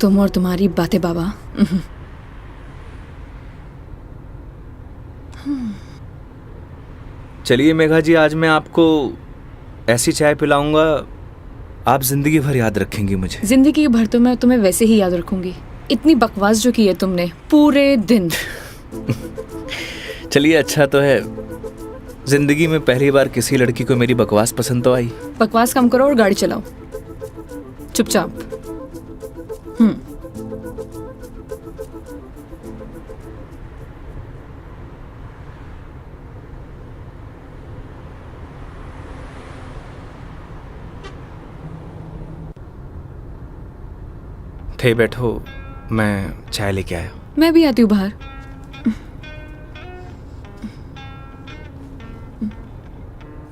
तुम और तुम्हारी बातें बाबा। चलिए मेघा जी, आज मैं आपको ऐसी चाय पिलाऊंगा, आप जिंदगी भर याद रखेंगी मुझे। जिंदगी भर तो मैं तुम्हें वैसे ही याद रखूंगी। इतनी बकवास जो की है तुमने पूरे दिन। चलिए, अच्छा तो है, जिंदगी में पहली बार किसी लड़की को मेरी बकवास पसंद तो आई। बकवास कम करो और गाड़ी चलाओ चुपचाप। थे बैठो, मैं चाय लेके आया। मैं भी आती हूँ बाहर।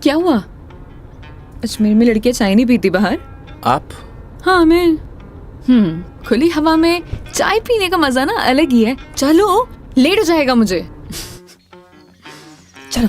क्या हुआ? अजमेर में लड़कियां चाय नहीं पीती बाहर? आप? हाँ मैं। खुली हवा में चाय पीने का मजा ना अलग ही है। चलो, लेट हो जाएगा मुझे। चलो।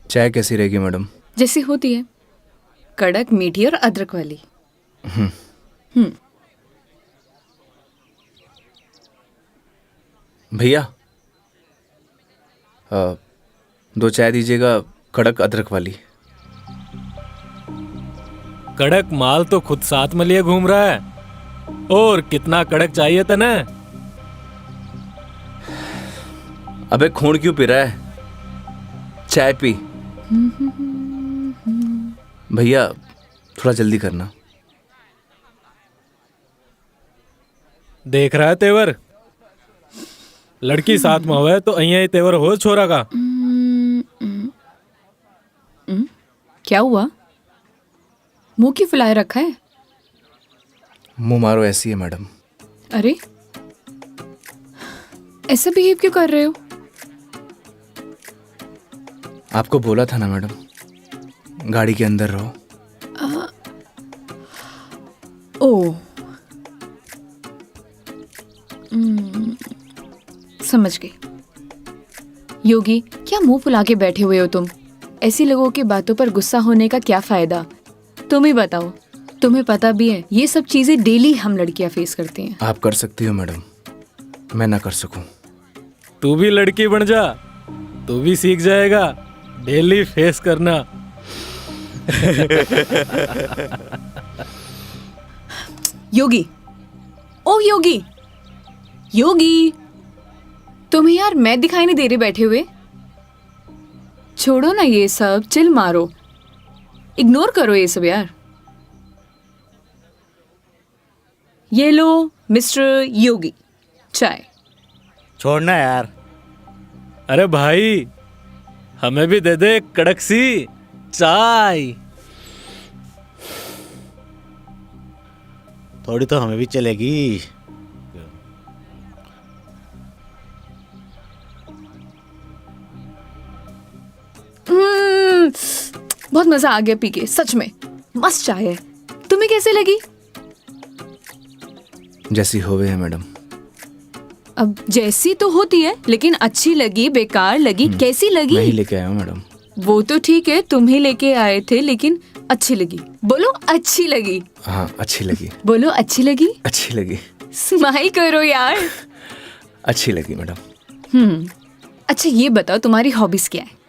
चाय कैसी रहेगी मैडम? जैसी होती है, कड़क, मीठी और अदरक वाली। भैया 2 चाय दीजिएगा, कड़क अदरक वाली। कड़क माल तो खुद साथ में लिए घूम रहा है, और कितना कड़क चाहिए था ना? अबे खून क्यों पी रहा है, चाय पी। भैया थोड़ा जल्दी करना। देख रहा है तेवर, लड़की साथ में हुआ है तो अहिया ही तेवर हो छोरा का। क्या हुआ? मुंह क्यों फुलाए रखा है? मुंह मारो ऐसी है मैडम। अरे ऐसा बिहेव क्यों कर रहे हो? आपको बोला था ना मैडम, गाड़ी के अंदर रहो। ओ समझ गई। योगी, क्या मुंह फुला के बैठे हुए हो तुम? ऐसी लोगों की बातों पर गुस्सा होने का क्या फायदा? तुम ही बताओ, तुम्हें पता भी है ये सब चीजें डेली हम लड़कियां फेस करती हैं। आप कर सकती हो मैडम, मैं ना कर सकूं। तू भी लड़की बन जा, तू भी सीख जाएगा डेली फेस करना। योगी, ओ योगी, योगी, तुम्हें यार मैं दिखाई नहीं दे रही बैठे हुए? छोड़ो ना ये सब, चिल मारो, इग्नोर करो ये सब यार। ये लो मिस्टर योगी, चाय। छोड़ना यार। अरे भाई, हमें भी दे दे कड़क सी चाय। थोड़ी तो हमें भी चलेगी। बहुत मजा आ गया पी के, सच में मस्त चाय है। तुम्हें कैसे लगी? जैसी होवे है मैडम। अब जैसी तो होती है, लेकिन अच्छी लगी, बेकार लगी, कैसी लगी? मैं ही लेके आया हूँ मैडम। वो तो ठीक है, तुम ही लेके आए थे, लेकिन अच्छी लगी। बोलो अच्छी लगी। हाँ अच्छी लगी। बोलो अच्छी लगी। अच्छी लगी। स्माइल करो यार। अच्छी लगी मैडम। अच्छा ये बताओ, तुम्हारी हॉबीज क्या है?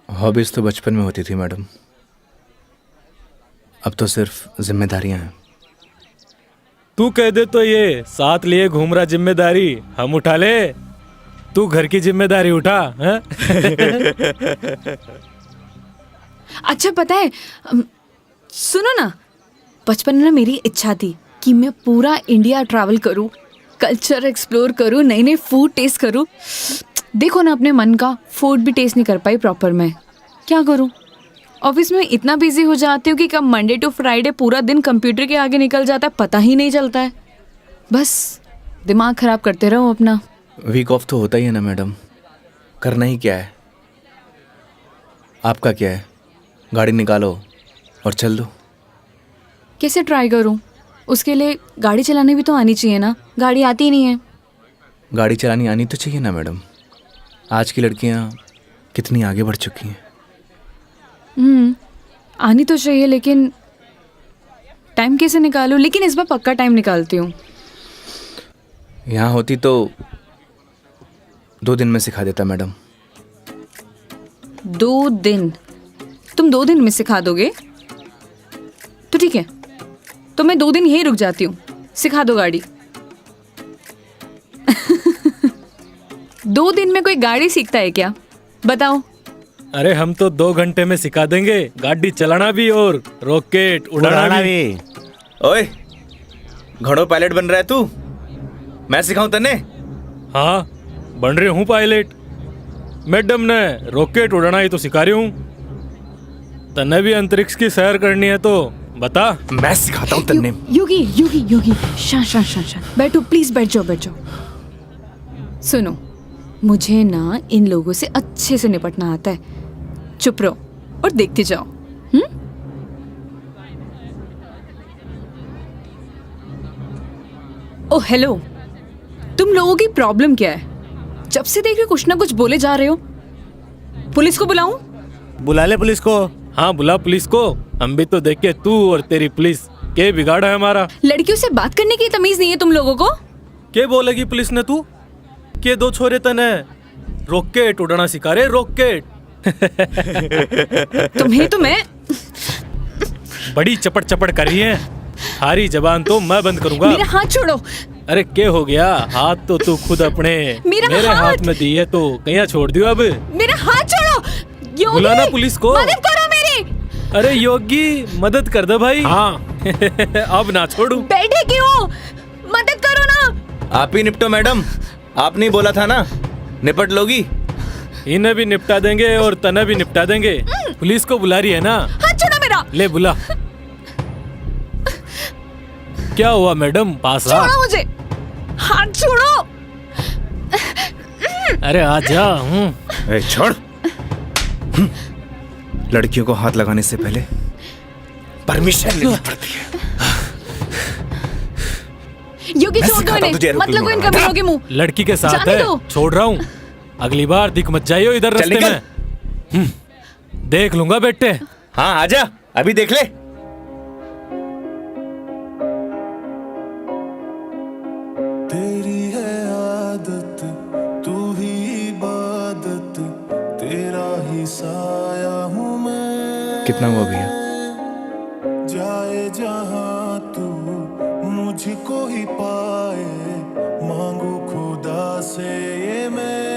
हॉबीज तो बचपन में होती थी मैडम, अब तो सिर्फ जिम्मेदारियां हैं। तू कह दे तो ये साथ लिए घूम रहा जिम्मेदारी हम उठा ले, तू घर की जिम्मेदारी उठा है? अच्छा पता है, सुनो ना, बचपन में ना मेरी इच्छा थी कि मैं पूरा इंडिया ट्रैवल करूं, कल्चर एक्सप्लोर करूं, नए नए फूड टेस्ट करूं। देखो ना, अपने मन का फूड भी टेस्ट नहीं कर पाई प्रॉपर। मैं क्या करूं? ऑफिस में इतना बिजी हो जाती हूँ कि कब मंडे टू फ्राइडे पूरा दिन कंप्यूटर के आगे निकल जाता है, पता ही नहीं चलता है। बस दिमाग खराब करते रहो अपना। वीक ऑफ तो होता ही है ना मैडम, करना ही क्या है। आपका क्या है, गाड़ी निकालो और चल दो। कैसे ट्राई करूं? उसके लिए गाड़ी चलानी भी तो आनी चाहिए ना, गाड़ी आती ही नहीं है। गाड़ी चलानी आनी तो चाहिए ना मैडम, आज की लड़कियां कितनी आगे बढ़ चुकी हैं। आनी तो चाहिए, लेकिन टाइम कैसे निकालूं? लेकिन इस बार पक्का टाइम निकालती हूँ। यहाँ होती तो 2 दिन में सिखा देता मैडम। 2 दिन? तुम 2 दिन में सिखा दोगे? तो ठीक है, तो मैं 2 दिन यहीं रुक जाती हूँ, सिखा दो गाड़ी। 2 दिन में कोई गाड़ी सीखता है क्या? बताओ। अरे हम तो 2 घंटे में सिखा देंगे, गाड़ी चलाना भी और रॉकेट उड़ाना भी। ओए, घोड़ों पायलट बन रहा है तू? मैं सिखाऊं तन्ने? हाँ बन रहे हूँ पायलट। मैडम ने रॉकेट उड़ाना ही तो सिखा रही हूँ। तन्ने भी अंतरिक्ष की सैर करनी है तो बता। मैं सिखाता हूँ तन्ने। योगी योगी योगी, शांत शांत शांत शांत बैठो प्लीज, बैठ जाओ बैठ जाओ। सुनो, मुझे ना इन लोगों से अच्छे से निपटना आता है। चुप रहो और देखते जाओ। ओह हेलो, तुम लोगों की प्रॉब्लम क्या है? जब से देख रहे हो कुछ ना कुछ बोले जा रहे हो। पुलिस को बुलाऊं? बुला ले पुलिस को। हाँ बुला पुलिस को, हम भी तो देखे तू और तेरी पुलिस के बिगाड़ा है हमारा? लड़कियों से बात करने की तमीज नहीं है तुम लोगों को? के बोलेगी पुलिस ने तू? के दो छोरे तने रॉकेट उड़ाना सिखा रहे, रॉकेट। तुम्हें तो मैं बड़ी चपड़ चपड़ कर रही है। हारी जबान तो मैं बंद करूंगा। मेरा हाथ छोड़ो। अरे क्या हो गया? हाथ तो तू खुद अपने मेरे हाथ में दी है तो कहीं छोड़ दियो अब। मेरा हाथ छोड़ो। योगी, बुलाना पुलिस को। मदद करो मेरी। अरे योगी मदद कर दे भाई। हाँ अब ना छोड़ू। बैठे क्यों? मदद करो ना। आप ही निपटो मैडम, आपने ही बोला था ना निपट लोगी। इन्हें भी निपटा देंगे और तने भी निपटा देंगे। पुलिस को बुला रही है ना? हाथ छोड़ो मेरा। ले बुला। क्या हुआ मैडम? पास आ। छोड़ो मुझे, हाथ छोड़ो। अरे आ जा। ए, छोड़। लड़कियों को हाथ लगाने से पहले परमिशन लेनी पड़ती है। योगी छोड़ दो इन्हें, मत लगो इन कमीनों के मुंह। लड़की के साथ जाने है, दो। छोड़ रहा हूँ। अगली बार दिख मत जाइयो इधर चल रास्ते निकल। में। देख लूंगा बेटे। हाँ आजा, अभी देख ले। तेरी है आदत, तू ही इबादत, तेरा ही साया हूँ मैं। कितना हुआ भैया? जाए जहाँ तू मुझको ही पाए, मांगू खुदा से ये मैं।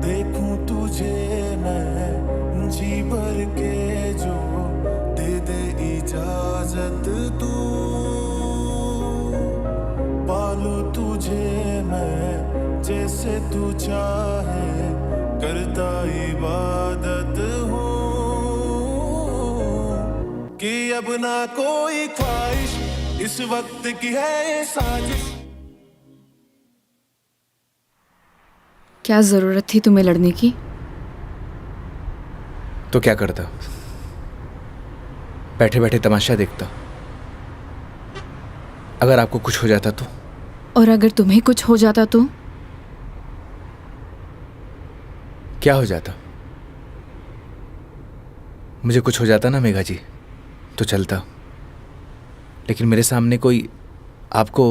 देखूं तुझे मैं जी भर के, जो दे दे इजाजत तू। पालू तुझे मैं जैसे तू चाहे, करता इबादत हूँ कि अब ना कोई ख्वाहिश, इस वक्त की है साजिश। क्या जरूरत थी तुम्हें लड़ने की? तो क्या करता? बैठे बैठे तमाशा देखता। अगर आपको कुछ हो जाता तो? और अगर तुम्हें कुछ हो जाता तो? क्या हो जाता? मुझे कुछ हो जाता ना मेघा जी तो चलता, लेकिन मेरे सामने कोई आपको,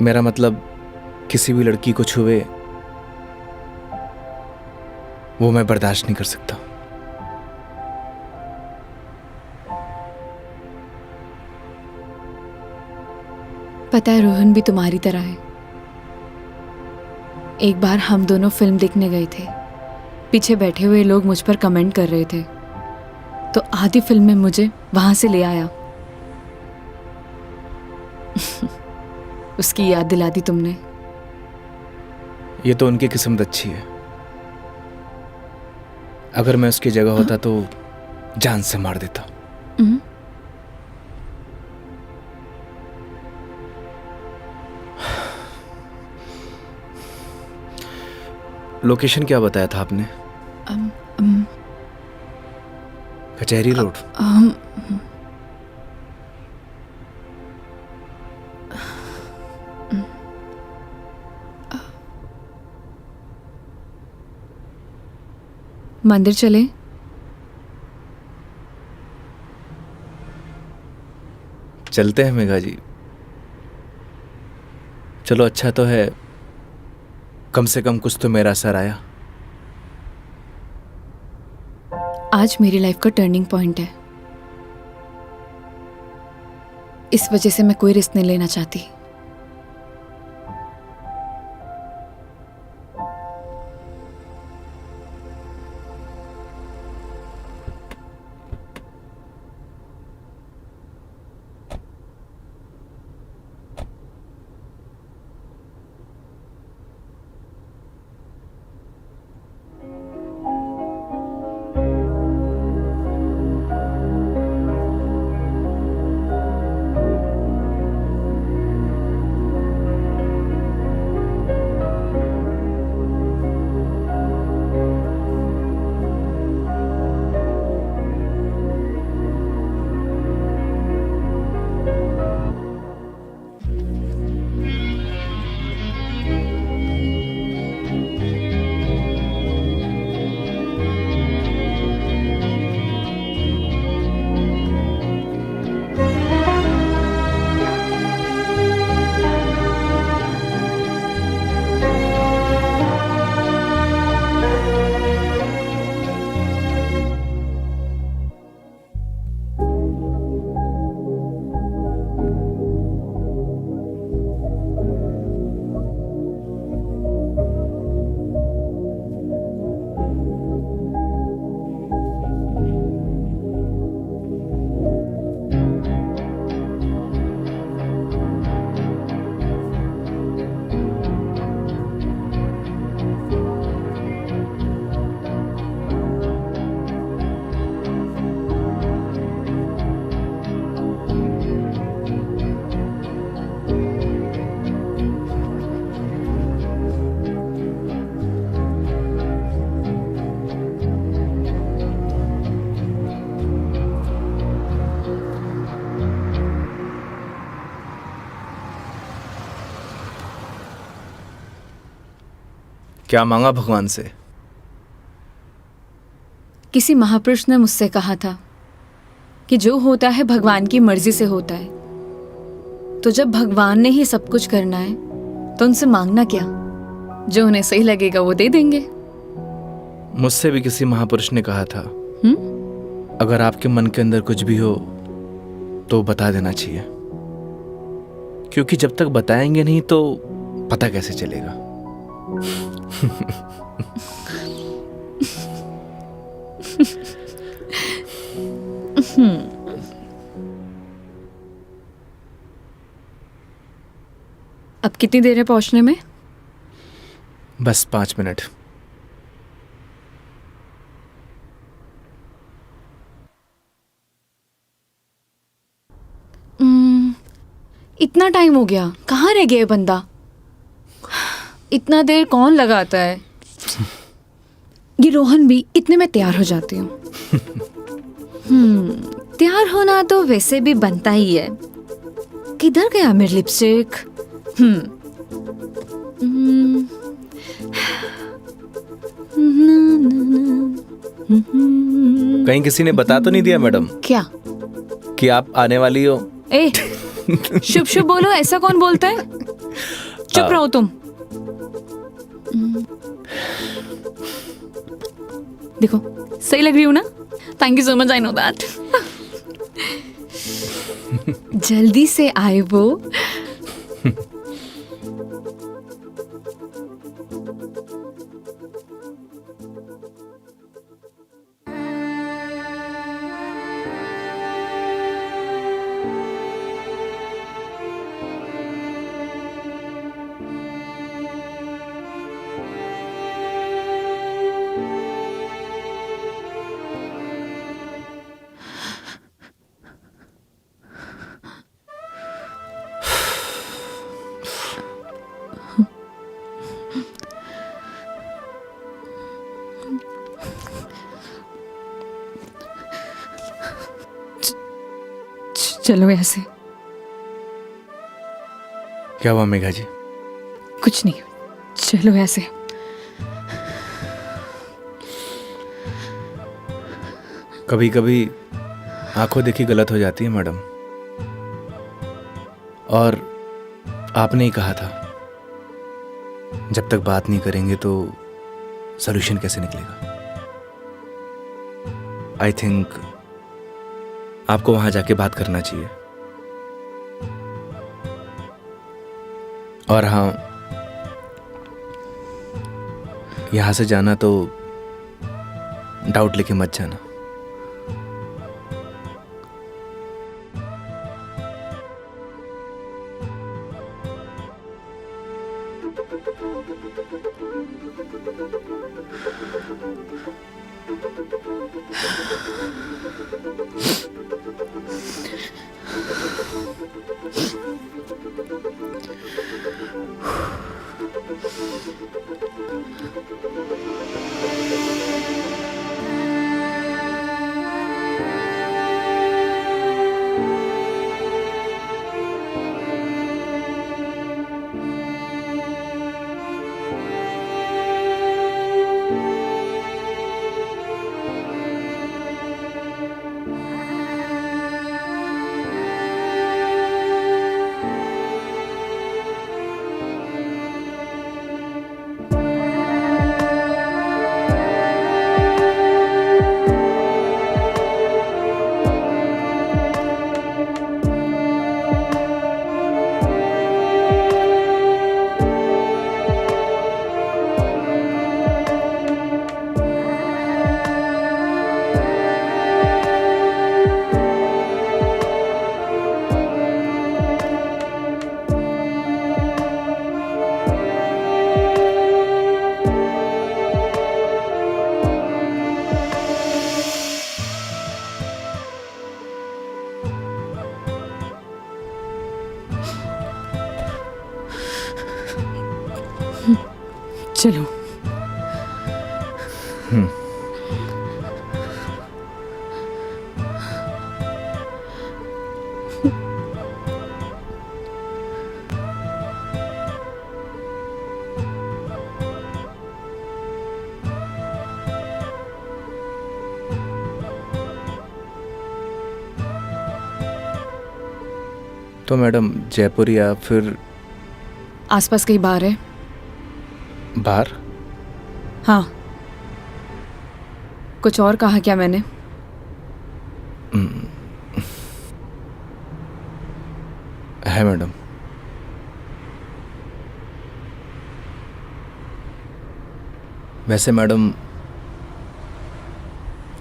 मेरा मतलब किसी भी लड़की को छुए, वो मैं बर्दाश्त नहीं कर सकता। पता है रोहन भी तुम्हारी तरह है। एक बार हम दोनों फिल्म देखने गए थे। पीछे बैठे हुए लोग मुझ पर कमेंट कर रहे थे, तो आधी फिल्म में मुझे वहां से ले आया। उसकी याद दिला दी तुमने। ये तो उनकी किस्मत अच्छी है। अगर मैं उसकी जगह होता तो जान से मार देता। लोकेशन क्या बताया था आपने? कचहरी रोड। मंदिर चले? चलते हैं मेघा जी। चलो अच्छा तो है, कम से कम कुछ तो मेरा असर आया। आज मेरी लाइफ का टर्निंग पॉइंट है। इस वजह से मैं कोई रिस्क नहीं लेना चाहती। क्या मांगा भगवान से? किसी महापुरुष ने मुझसे कहा था कि जो होता है भगवान की मर्जी से होता है, तो जब भगवान ने ही सब कुछ करना है तो उनसे मांगना क्या, जो उन्हें सही लगेगा वो दे देंगे। मुझसे भी किसी महापुरुष ने कहा था, अगर आपके मन के अंदर कुछ भी हो तो बता देना चाहिए, क्योंकि जब तक बताएंगे नहीं तो पता कैसे चलेगा। अब कितनी देर है पहुंचने में? बस 5 मिनट। इतना टाइम हो गया, कहाँ रह गया ये बंदा? इतना देर कौन लगाता है? ये रोहन भी, इतने में तैयार हो जाती हूँ। तैयार होना तो वैसे भी बनता ही है। किधर गया मेरी लिपस्टिक? कहीं किसी ने बता तो नहीं दिया मैडम क्या? कि आप आने वाली हो? ए, शुभ शुभ बोलो, ऐसा कौन बोलता है? चुप रहो तुम। देखो सही लग रही हूँ ना? Thank you so much, I know that. जल्दी से आए वो। चलो ऐसे। क्या हुआ मेघा जी? कुछ नहीं, चलो ऐसे। कभी कभी आंखों देखी गलत हो जाती है मैडम, और आपने ही कहा था जब तक बात नहीं करेंगे तो सॉल्यूशन कैसे निकलेगा। आई थिंक आपको वहां जाके बात करना चाहिए। और हाँ, यहां से जाना तो डाउट लेके मत जाना। चलो। तो मैडम जयपुर या फिर आसपास कहीं बार है? बाहर? हाँ। कुछ और कहा क्या मैंने? है मैडम। वैसे मैडम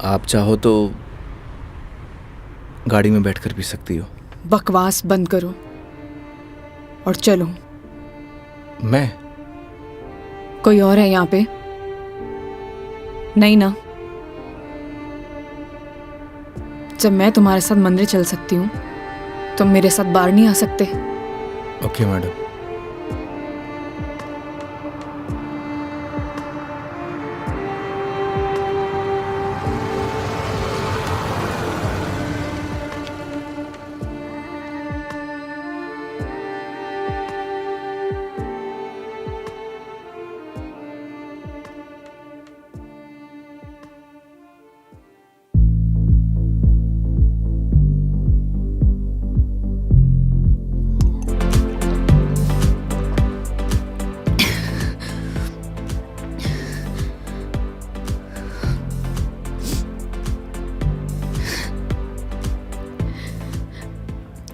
आप चाहो तो गाड़ी में बैठकर पी सकती हो। बकवास बंद करो और चलो। मैं? कोई और है यहाँ पे? नहीं ना? जब मैं तुम्हारे साथ मंदिर चल सकती हूँ, तुम मेरे साथ बाहर नहीं आ सकते? Okay madam.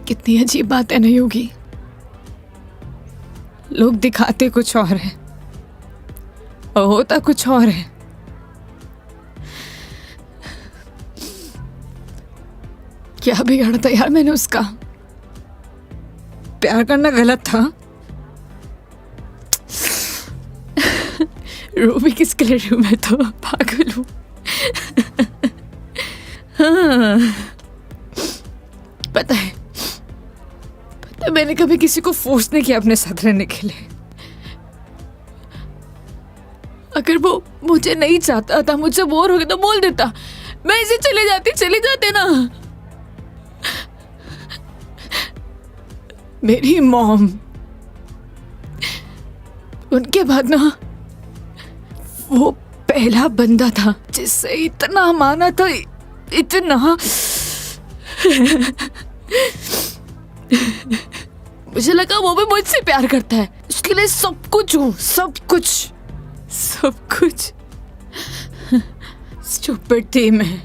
कितनी अजीब बात है ना योगी। लोग दिखाते कुछ और है और होता कुछ और है। क्या बिगाड़ा था यार मैंने उसका? प्यार करना गलत था। रो भी किसके लिए रू? मैं तो पागल हूं। हाँ। पता है मैंने कभी किसी को फोर्स नहीं किया अपने साथ रहने के लिए। अगर वो मुझे नहीं चाहता था, मुझसे बोर हो गया तो बोल देता, मैं इसे चले जाते ना। मेरी मॉम, उनके बाद ना वो पहला बंदा था जिससे इतना माना था, इतना। मुझे लगा वो भी मुझसे प्यार करता है, उसके लिए सब कुछ हूँ, सब कुछ। स्टूपिड थी मैं,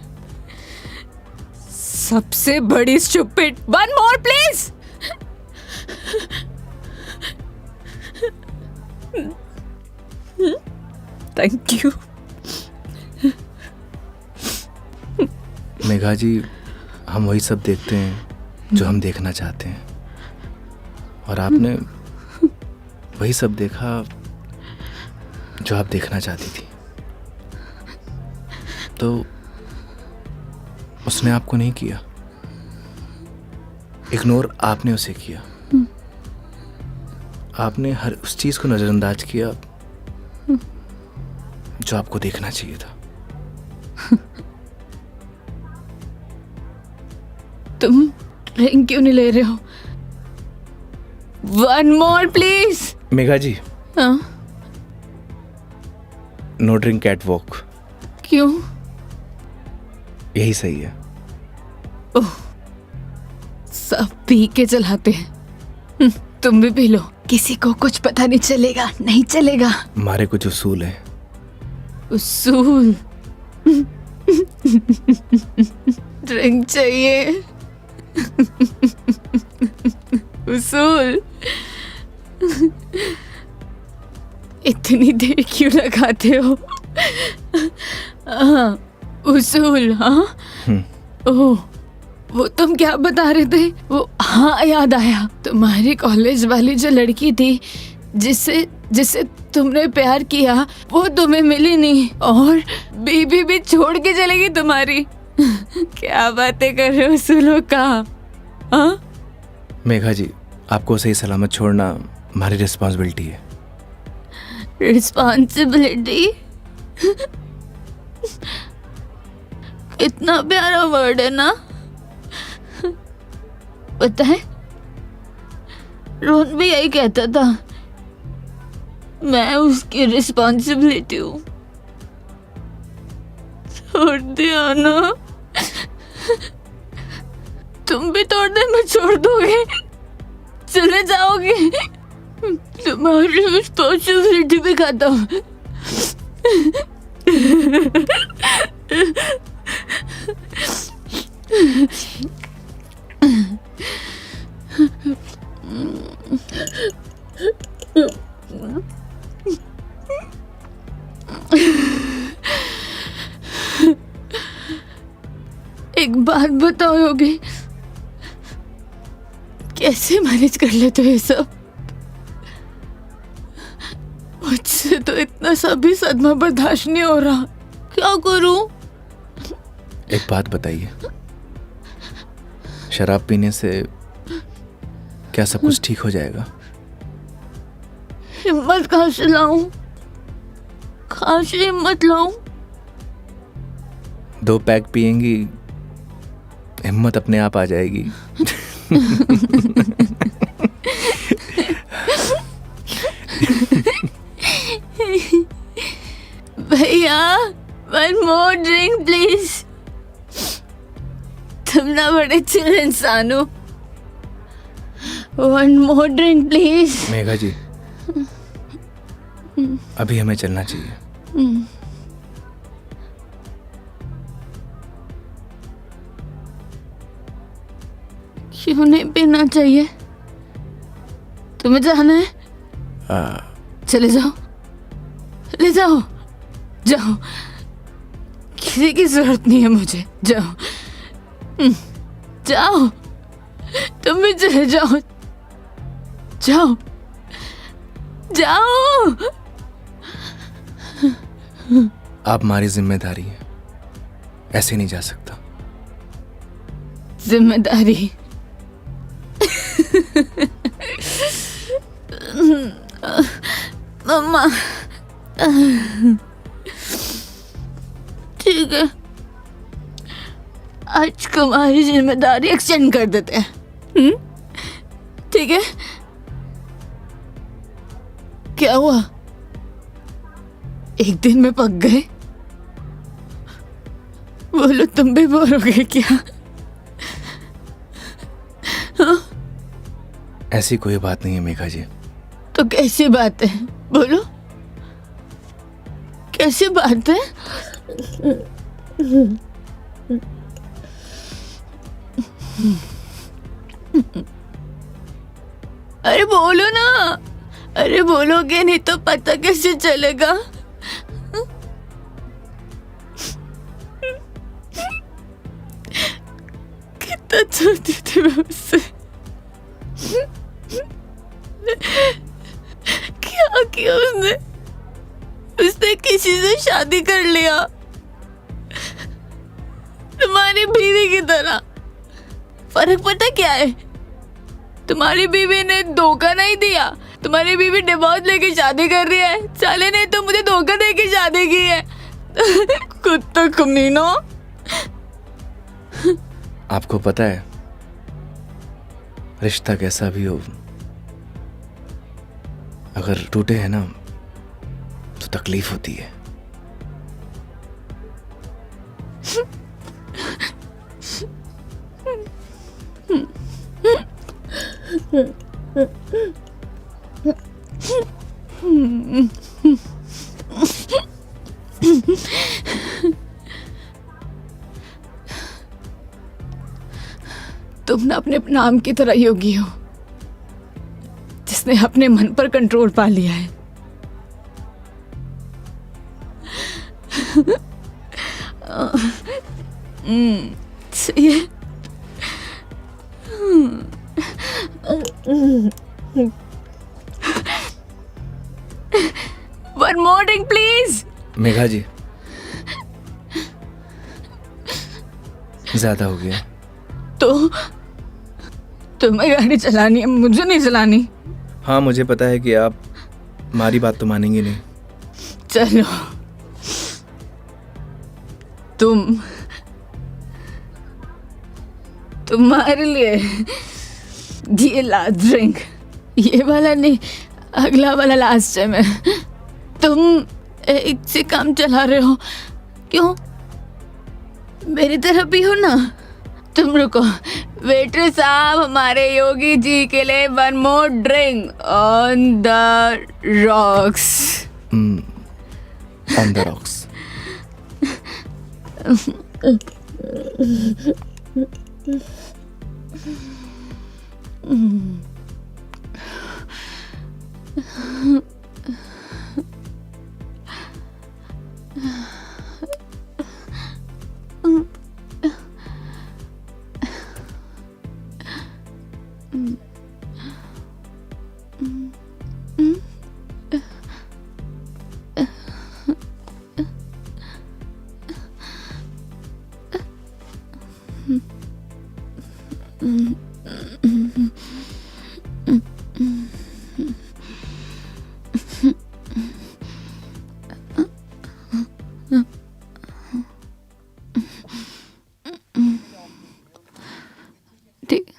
सबसे बड़ी stupid. One more please. Thank you. Megha ji, हम वही सब देखते हैं जो हम देखना चाहते हैं, और आपने वही सब देखा जो आप देखना चाहती थी। तो उसने आपको नहीं किया, इग्नोर आपने उसे किया। आपने हर उस चीज को नजरअंदाज किया जो आपको देखना चाहिए था। तुम ड्रिंक क्यों नहीं ले रहे हो? One more please. Megha ji, हाँ? No drink at walk. क्यों? यही सही है। ओह, सब पी के चलाते हैं। तुम भी पी लो, किसी को कुछ पता नहीं चलेगा। नहीं चलेगा। हमारे कुछ उसूल हैं। उसूल? ड्रिंक चाहिए। उसूल? इतनी देर क्यों लगाते हो? हाँ, उसूल। हाँ। ओह, वो तुम क्या बता रहे थे? वो, हाँ याद आया, तुम्हारी कॉलेज वाली जो लड़की थी जिससे तुमने प्यार किया, वो तुम्हें मिली नहीं और बीबी भी छोड़ के चलेगी तुम्हारी। क्या बातें कर रहे हो उसूलों का? हाँ? मेघा जी, आपको सही सलामत छोड़ना हमारी रिस्पॉन्सिबिलिटी है। रिस्पॉन्सिबिलिटी? इतना प्यारा वर्ड है ना। पता है, रोहन भी यही कहता था, मैं उसकी रिस्पॉन्सिबिलिटी हूँ। छोड़ दिया ना? तुम भी थोड़ी देर में छोड़ दोगे? चले जाओगे? तुम्हारी रिस्पॉन्सिबिलिटी भी खत्म। एक बात बताओ योगी, कैसे मैनेज कर लेते हो ये सब? मुझसे तो इतना सा भी सदमा बर्दाश्त नहीं हो रहा, क्या करूं? एक बात बताइए, शराब पीने से क्या सब कुछ ठीक हो जाएगा? हिम्मत कहाँ से लाऊं? कहाँ से हिम्मत लाऊं? 2 पैक पिएंगी, हिम्मत अपने आप आ जाएगी। भैया, one more drink please। तुम ना बड़े चिल इंसान हो। One more drink please। Megha जी, अभी हमें चलना चाहिए। क्यों नहीं पीना चाहिए? तुम्हें जाना है? चले जाओ, ले जाओ, जाओ, किसी की जरूरत नहीं है मुझे, जाओ, जाओ, तुम भी चले जाओ, जाओ, जाओ। आप हमारी जिम्मेदारी है, ऐसे नहीं जा सकता। जिम्मेदारी? मम्मा, ठीक है, आज तुम्हारी जिम्मेदारी एक्सटेंड कर देते हैं। ठीक है? क्या हुआ? एक दिन में पक गए? बोलो, तुम भी बोर हो गए क्या? ऐसी कोई बात नहीं है मेघा जी। तो कैसी बात है? बोलो, कैसी बात है? अरे बोलो ना, अरे बोलोगे नहीं तो पता कैसे चलेगा? कितना छोटी थी मैं उससे, क्या किया उसने? उसने किसी से शादी कर लिया, तुम्हारी बीवी की तरह। फर्क पता क्या है? तुम्हारी बीवी ने धोखा नहीं दिया, तुम्हारी बीवी डिवोर्स लेके शादी कर रही है। साले ने तो मुझे धोखा देके शादी की है। कुत्ता कमीना। आपको पता है, रिश्ता कैसा भी हो, अगर टूटे है ना तो तकलीफ होती है। तुम ना अपने नाम की तरह योगी हो, जिसने अपने मन पर कंट्रोल पा लिया है। सही है। One more drink, please। Megha जी, ज्यादा हो गया। तो तुम्हें गाड़ी चलानी है, मुझे नहीं चलानी। हाँ, मुझे पता है कि आप हमारी बात तो मानेंगे नहीं। चलो, तुम्हारे लिए ये लास्ट ड्रिंक, ये वाला नहीं, अगला वाला लास्ट टाइम है। तुम एक से काम चला रहे हो, क्यों? मेरी तरह भी हो ना। तुम रुको, वेटर साहब, हमारे योगी जी के लिए 1 more drink on the rocks. On the rocks. ठीक।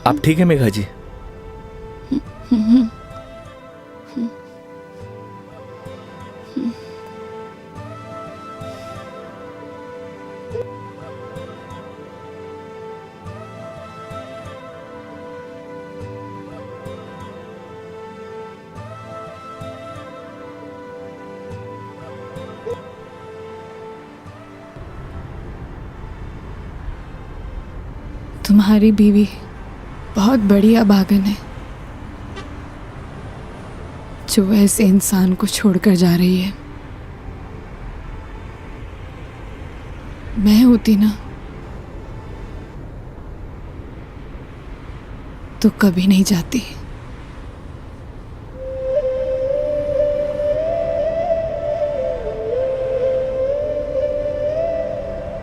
आप ठीक है मेघा जी? तुम्हारी बीवी बहुत बड़ी अभागन है जो ऐसे इंसान को छोड़कर जा रही है। मैं होती ना तो कभी नहीं जाती।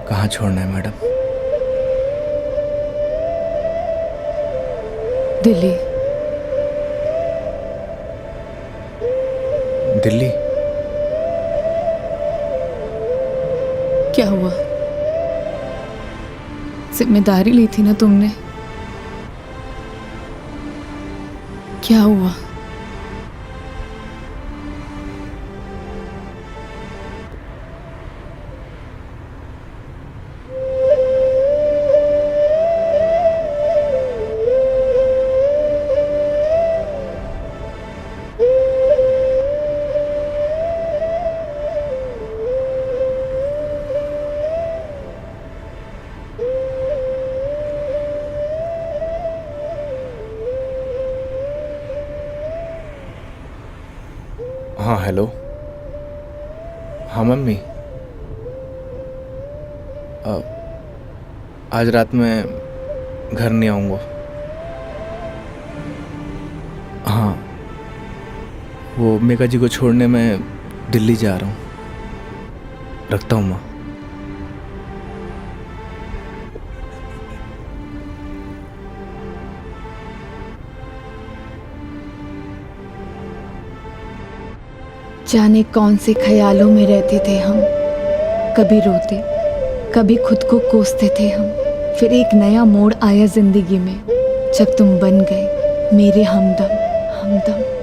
कहाँ छोड़ना है मैडम? दिल्ली। दिल्ली? क्या हुआ? जिम्मेदारी ली थी ना तुमने, क्या हुआ? हाँ हेलो। हाँ मम्मी, आज रात में घर नहीं आऊँगा। हाँ, वो मेघा जी को छोड़ने मैं दिल्ली जा रहा हूँ। रखता हूँ माँ। जाने कौन से ख्यालों में रहते थे हम, कभी रोते कभी खुद को कोसते थे हम। फिर एक नया मोड़ आया जिंदगी में जब तुम बन गए मेरे हमदम।